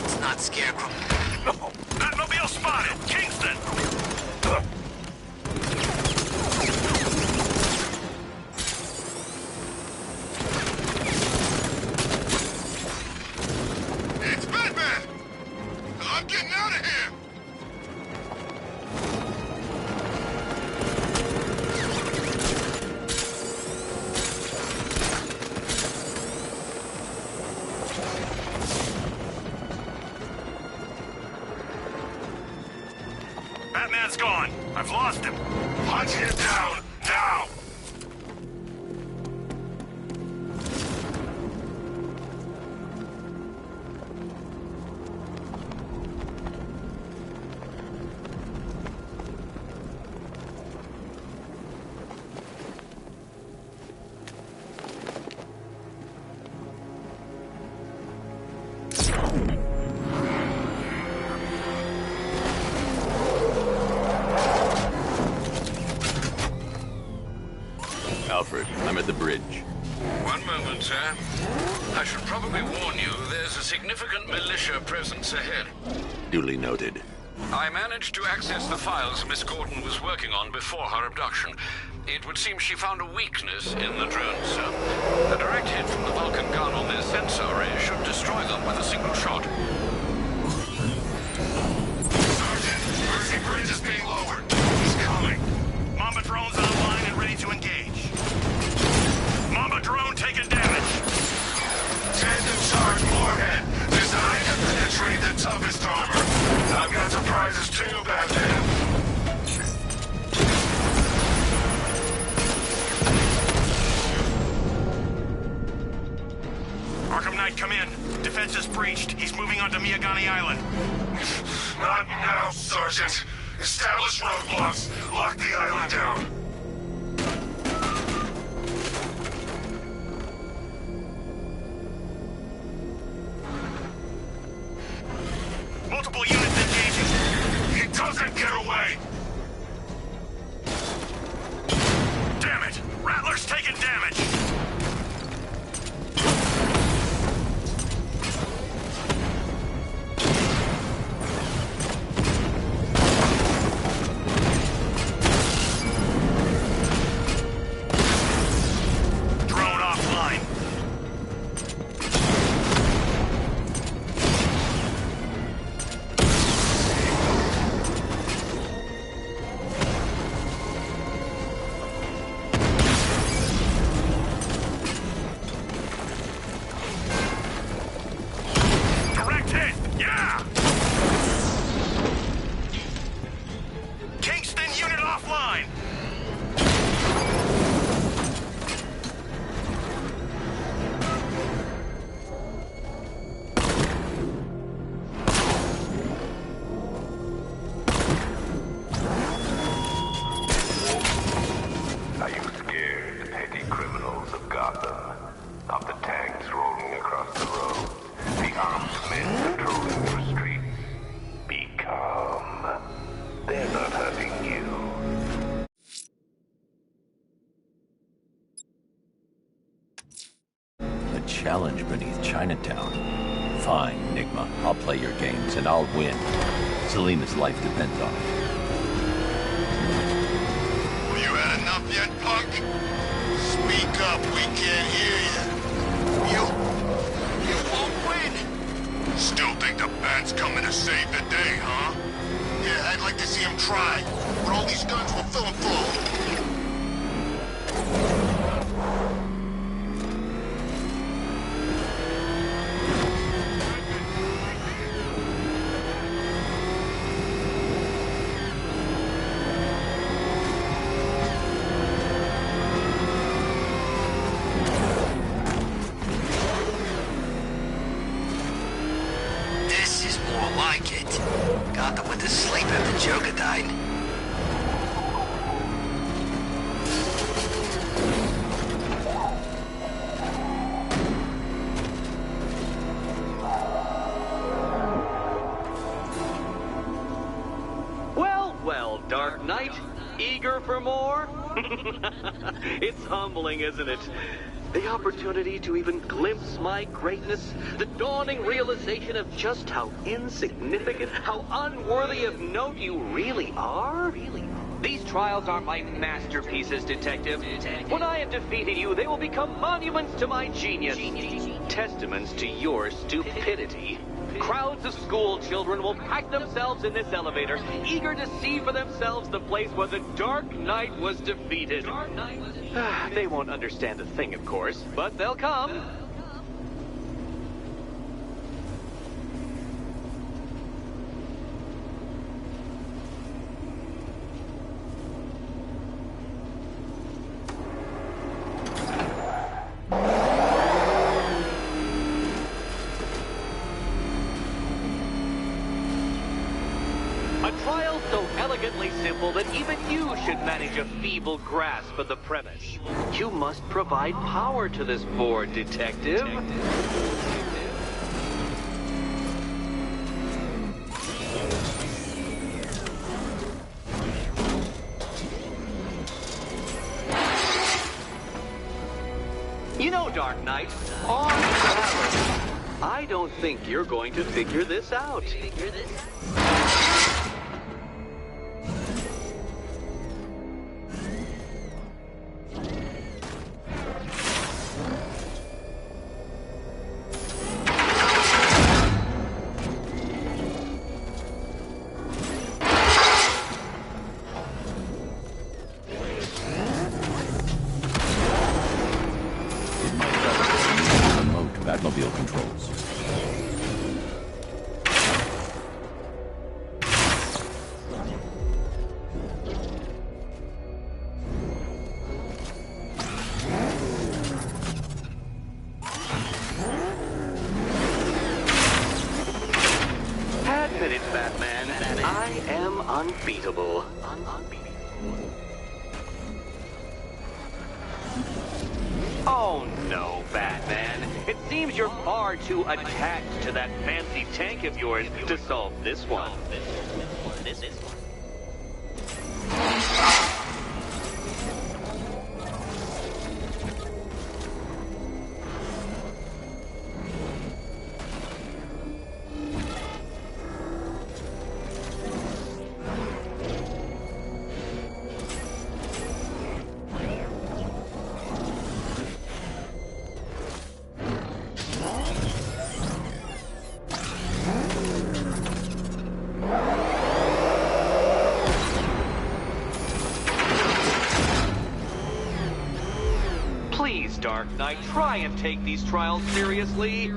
It's not Scarecrow. No! Batmobile spotted! Kingston! It's Batman! I'm getting out of here! Batman's gone. I've lost him. Hunt him down, now! Alfred, I'm at the bridge. One moment, sir. I should probably warn you, there's a significant militia presence ahead. Duly noted. I managed to access the files Miss Gordon was working on before her abduction. It would seem she found a weakness in the drones, sir. A direct hit from the Vulcan gun on their sensor array should destroy them with a single shot. Sergeant, Mercy Bridge is being lowered. He's coming. Mamba drone's online and ready to engage. Mamba drone taking damage. Tandem charge warhead. Designed to penetrate the toughest armor. I've got surprises too, Batman. Arkham Knight, come in. Defense is breached. He's moving onto Miyagani Island. Not now, Sergeant. Establish roadblocks. Lock the island down. Multiple units engaging. He doesn't get away! Damn it! Rattler's taking damage! Drone offline. Direct hit! Yeah! Kingston unit offline! Are you scared, petty criminals of Gotham? Of the tanks rolling across the road? The armed men patrolling your streets? Be calm. They're not hurting you. A challenge beneath Chinatown. Fine, Enigma. I'll play your games, and I'll win. Selena's life depends on it. You had enough yet, punk? Speak up, we can't hear you. You won't win. Still think the Bat's coming to save the day, huh? Yeah, I'd like to see him try. But all these guns will fill him full. This is more like it. Gotham went to sleep after Joker died. Well, well, Dark Knight. Eager for more? It's humbling, isn't it? The opportunity to even glimpse my greatness, the dawning realization of just how insignificant, how unworthy of note you really are? These trials are my masterpieces, Detective. When I have defeated you, they will become monuments to my genius. Testaments to your stupidity. Crowds of school children will pack themselves in this elevator, eager to see for themselves the place where the Dark Knight was defeated. They won't understand a thing, of course, but they'll come. A trial so elegantly simple that even you should manage a feeble grasp of the premise. You must provide power to this board, Detective. You know, Dark Knight, on balance, I don't think you're going to figure this out. Remote Batmobile controls. Batman. I am unbeatable. Oh no, Batman. It seems you're far too attached to that fancy tank of yours to solve this one. Please, Dark Knight, try and take these trials seriously.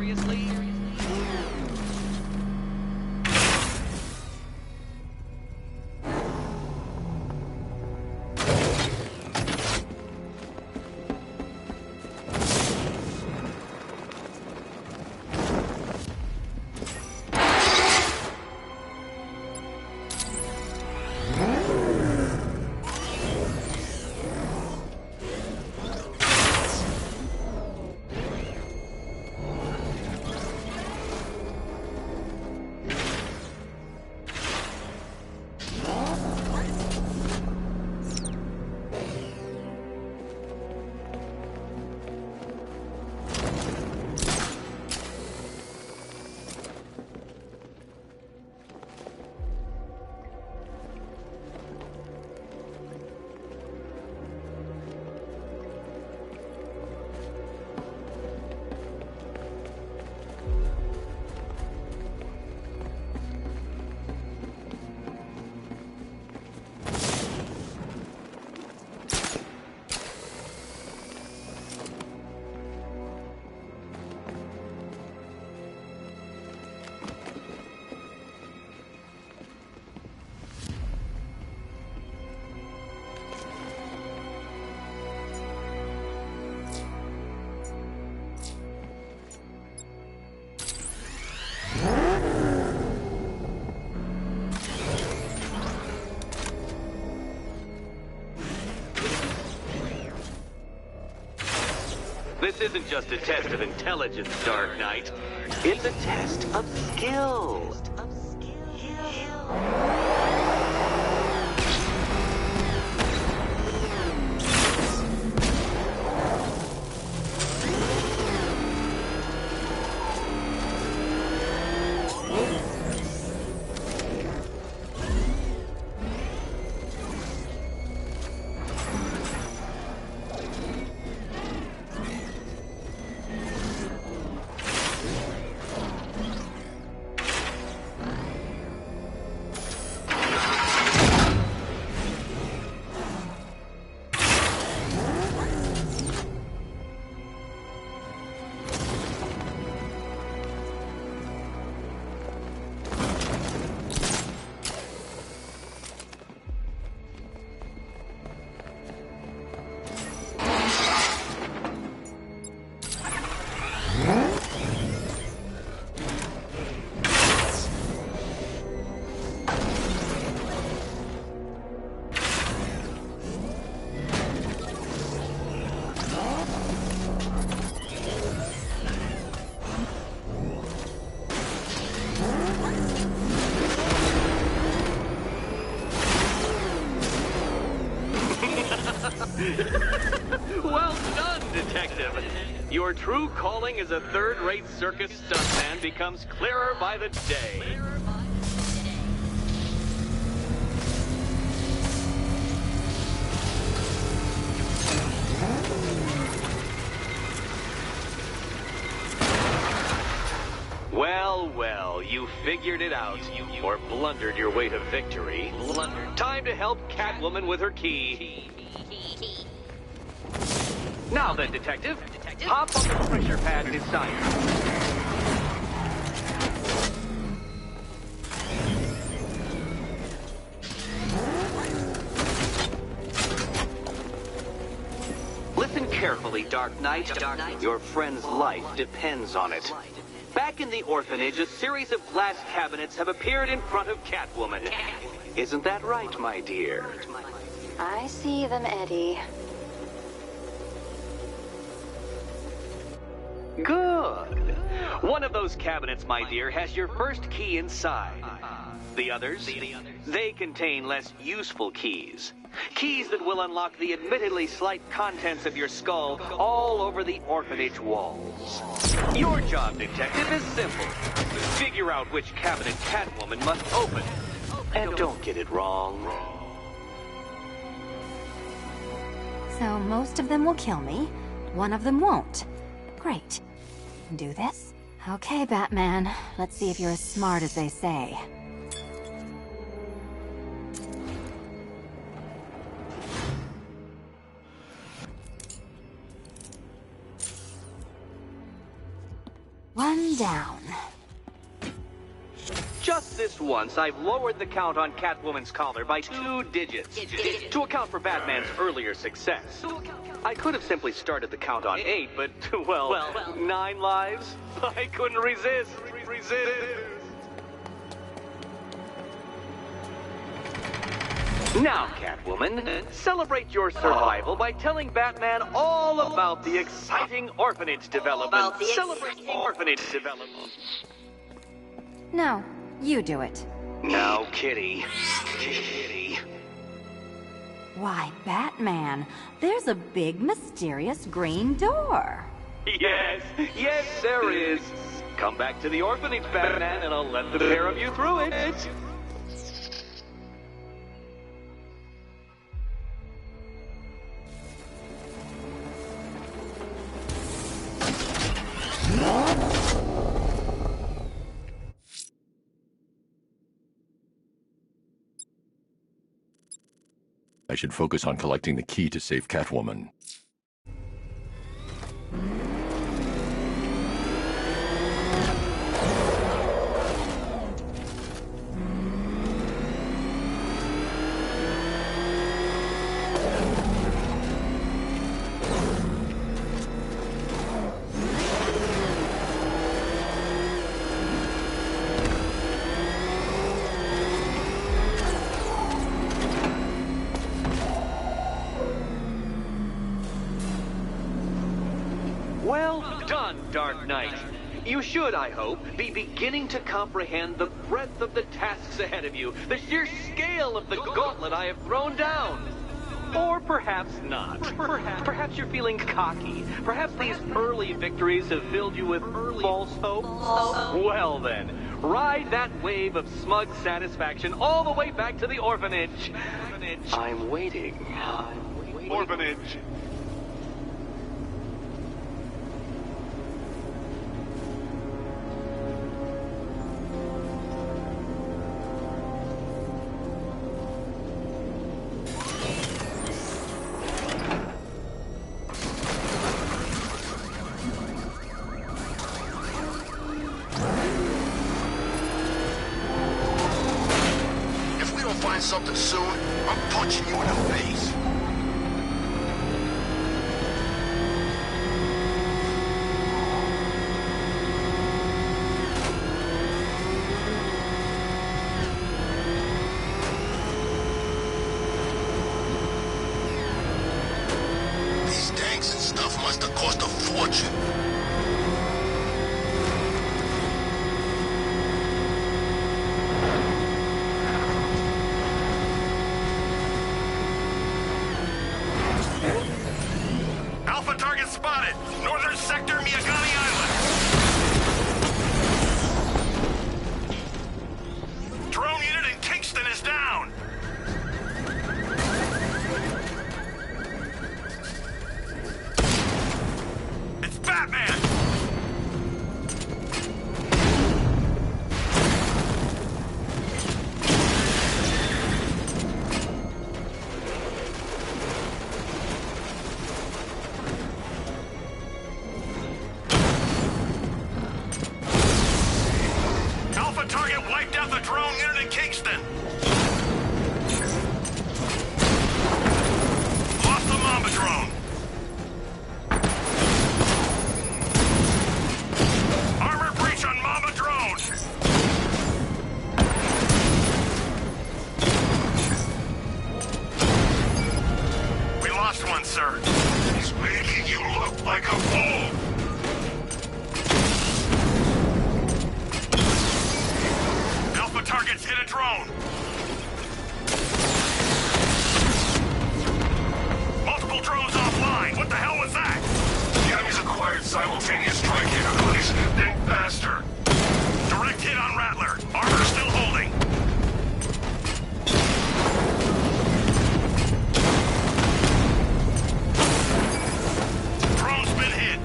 This isn't just a test of intelligence, Dark Knight. It's a test of skill. Well done, Detective. Your true calling as a third-rate circus stuntman becomes clearer by the day. Well, well, you figured it out. Or blundered your way to victory. Time to help Catwoman with her key. Now then, Detective, hop on the pressure pad inside. Listen carefully, Dark Knight. Your friend's life depends on it. Back Back in the orphanage, a series of glass cabinets have appeared in front of Catwoman. Isn't that right, my dear? I see them, Eddie. Good. One of those cabinets, my dear, has your first key inside. The others? They contain less useful keys. Keys that will unlock the admittedly slight contents of your skull all over the orphanage walls. Your job, detective, is simple. Figure out which cabinet Catwoman must open. And don't get it wrong. So most of them will kill me. One of them won't. Great. Do this? Okay, Batman. Let's see if you're as smart as they say. One down. Just this once, I've lowered the count on Catwoman's collar by 2 digits to account for Batman's earlier success. I could have simply started the count on 8, but, well, 9 lives? I couldn't resist. Now, Catwoman, celebrate your survival by telling Batman all about the exciting orphanage development. Celebrate orphanage development. No, you do it. Now, Kitty. Why, Batman, there's a big, mysterious green door. Yes, there is. Come back to the orphanage, Batman, and I'll let the pair of you through it. I should focus on collecting the key to save Catwoman. Well done, Dark Knight. You should, I hope, be beginning to comprehend the breadth of the tasks ahead of you, the sheer scale of the gauntlet I have thrown down. Or perhaps not. Perhaps you're feeling cocky. Perhaps these early victories have filled you with false hope. Well then, ride that wave of smug satisfaction all the way back to the orphanage. I'm waiting. Orphanage. Something soon, I'm punching you in the face. These tanks and stuff must have cost a fortune. Target spotted! Northern sector, Miyagani Island! Drone unit in Kingston is down! It's Batman! targets hit a drone. Multiple drones offline. What the hell was that? The enemy's acquired simultaneous strike capabilities. Think faster. Direct hit on Rattler. Armor still holding. Drone's been hit.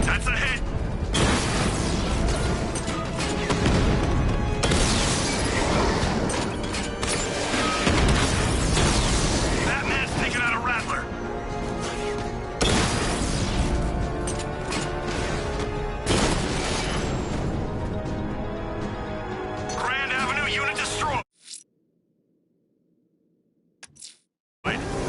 That's a hit. Batman's taking out a Rattler. Grand Avenue unit destroyed.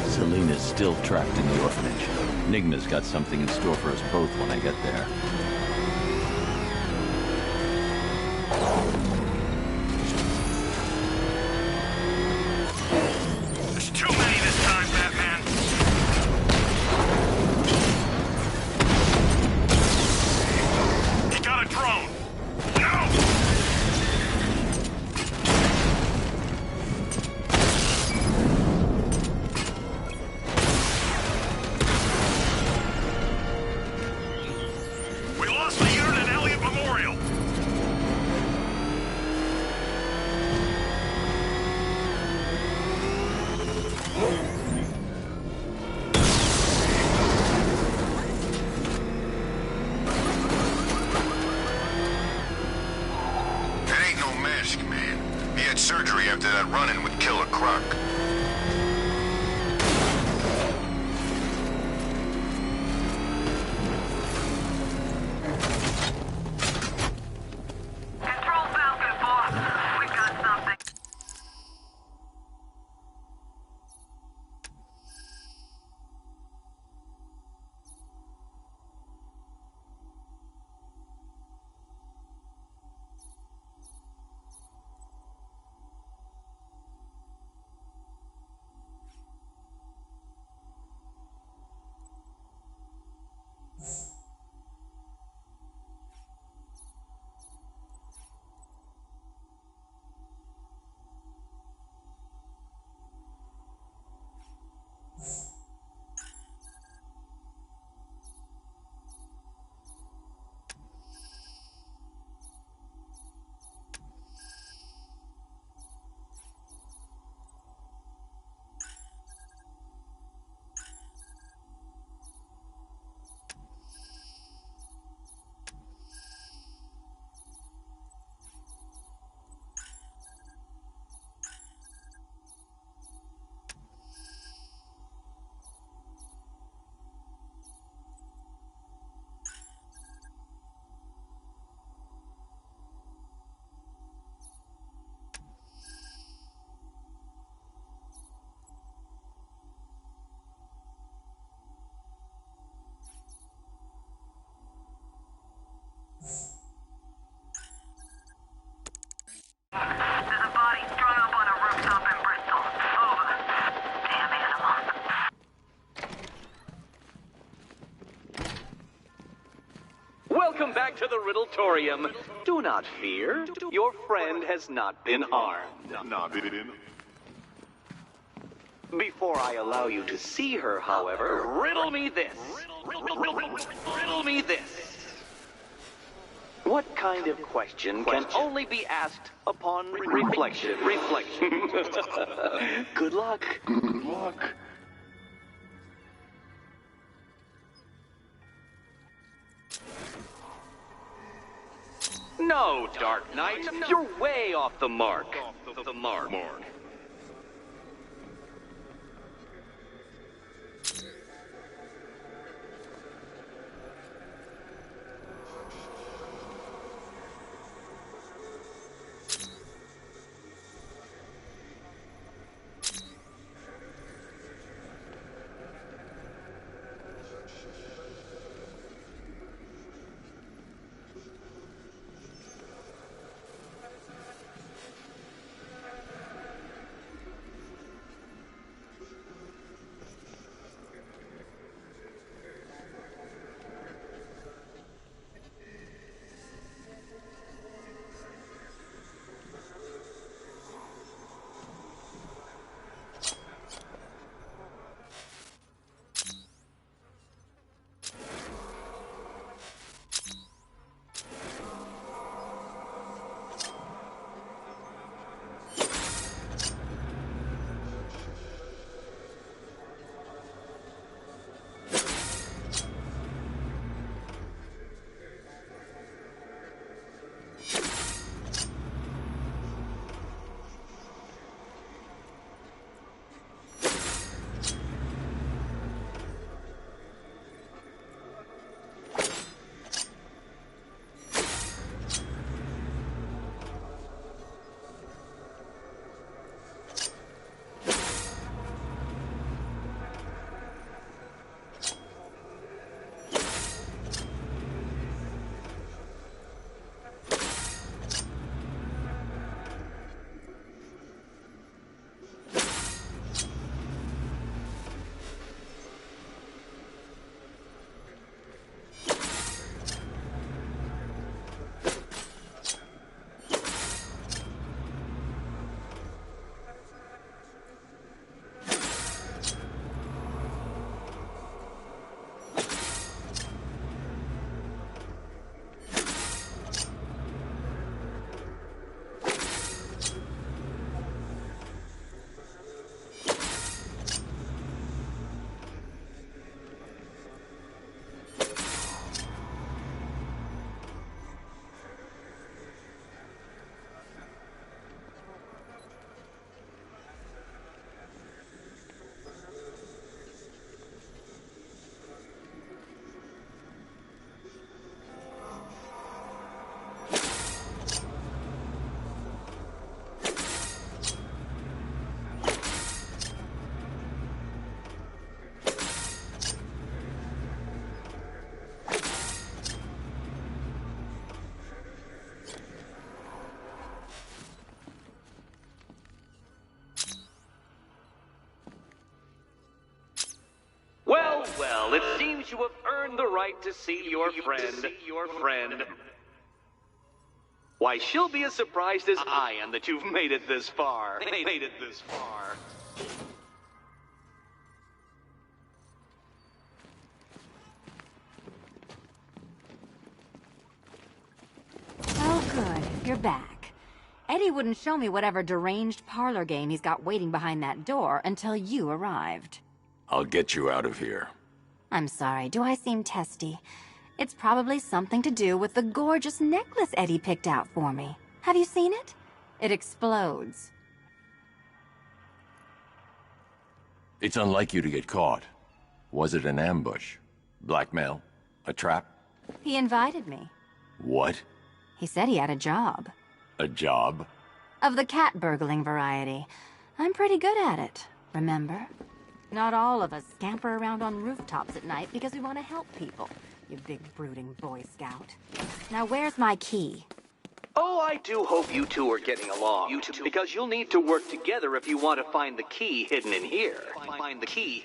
Selena's still trapped in the orphanage. Enigma's got something in store for us both when I get there. There's too many this time, Batman. He got a drone. No! We lost the unit at Elliott Memorial. That ain't no mask, man. He had surgery after that run-in with Killer Croc. Control Falcon 4. We got something. There's a body strung up on a rooftop in Bristol. Over. Damn animal. Welcome back to the Riddletorium. Do not fear. Your friend has not been harmed. Not been. Before I allow you to see her, however, riddle me this. Riddle me this. What kind of question can only be asked upon reflection? Good luck. Good luck. No, Dark Knight, you're way off the mark. well, it seems you have earned the right to see your friend. Why, she'll be as surprised as I am that you've made it this far. Oh, good. You're back. Eddie wouldn't show me whatever deranged parlor game he's got waiting behind that door until you arrived. I'll get you out of here. I'm sorry, do I seem testy? It's probably something to do with the gorgeous necklace Eddie picked out for me. Have you seen it? It explodes. It's unlike you to get caught. Was it an ambush? Blackmail? A trap? He invited me. What? He said he had a job. A job? Of the cat burgling variety. I'm pretty good at it, remember? Not all of us scamper around on rooftops at night because we want to help people, you big brooding Boy Scout. Now where's my key? Oh, I do hope you two are getting along. Because you'll need to work together if you want to find the key hidden in here. Find the key.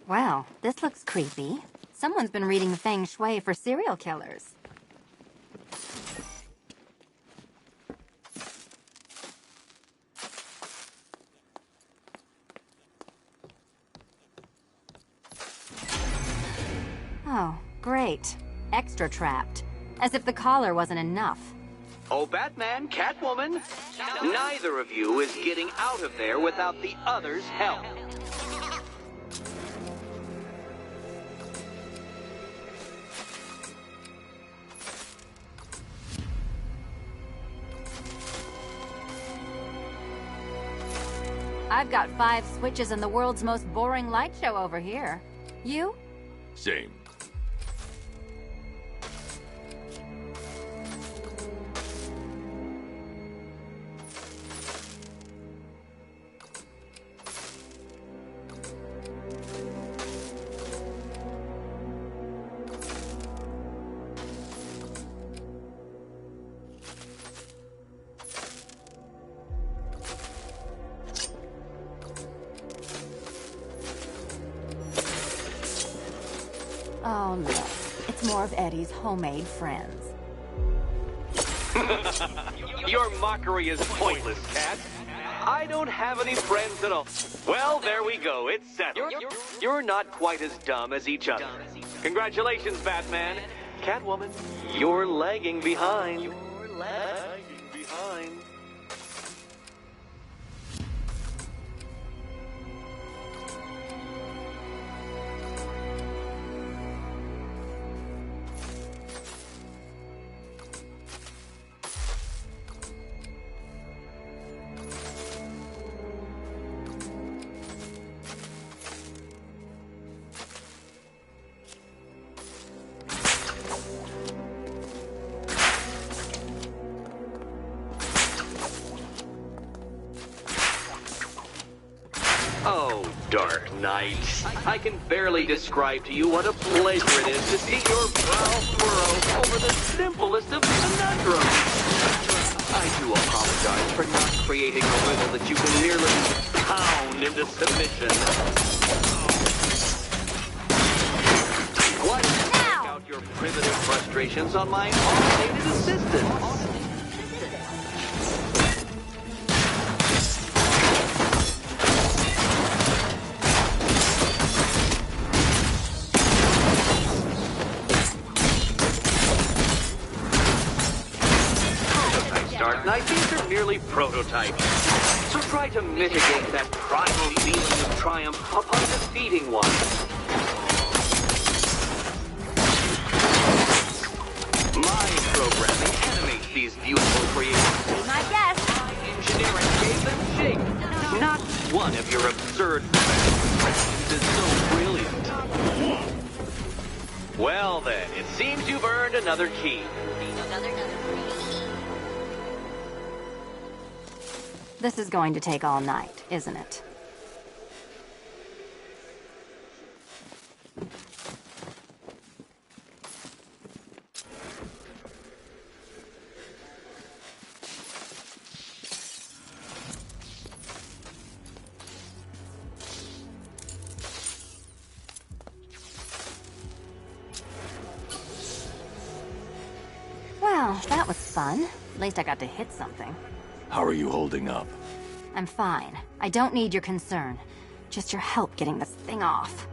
Well, this looks creepy. Someone's been reading feng shui for serial killers. Oh, great. Extra trapped. As if the collar wasn't enough. Oh, Batman, Catwoman, neither of you is getting out of there without the other's help. I've got 5 switches and the world's most boring light show over here. You? Same. Oh, no. It's more of Eddie's homemade friends. Your mockery is pointless, Cat. I don't have any friends at all. Well, there we go. It's settled. You're not quite as dumb as each other. Congratulations, Batman. Catwoman, you're lagging behind. Oh, Dark Knight. I can barely describe to you what a pleasure it is to see your brow furrow over the simplest of conundrums. I do apologize for not creating a riddle that you can merely pound into submission. Why don't you take out your primitive frustrations on my automated assistant? Dark Knight, these are merely prototypes. So try to mitigate that primal feeling of triumph upon defeating one. My programming animates these beautiful creations. Be my guest. My engineering gave them shape. Not one of your absurd inventions is so brilliant. Well then, it seems you've earned another key. This is going to take all night, isn't it? Well, that was fun. At least I got to hit something. How are you holding up? I'm fine. I don't need your concern. Just your help getting this thing off.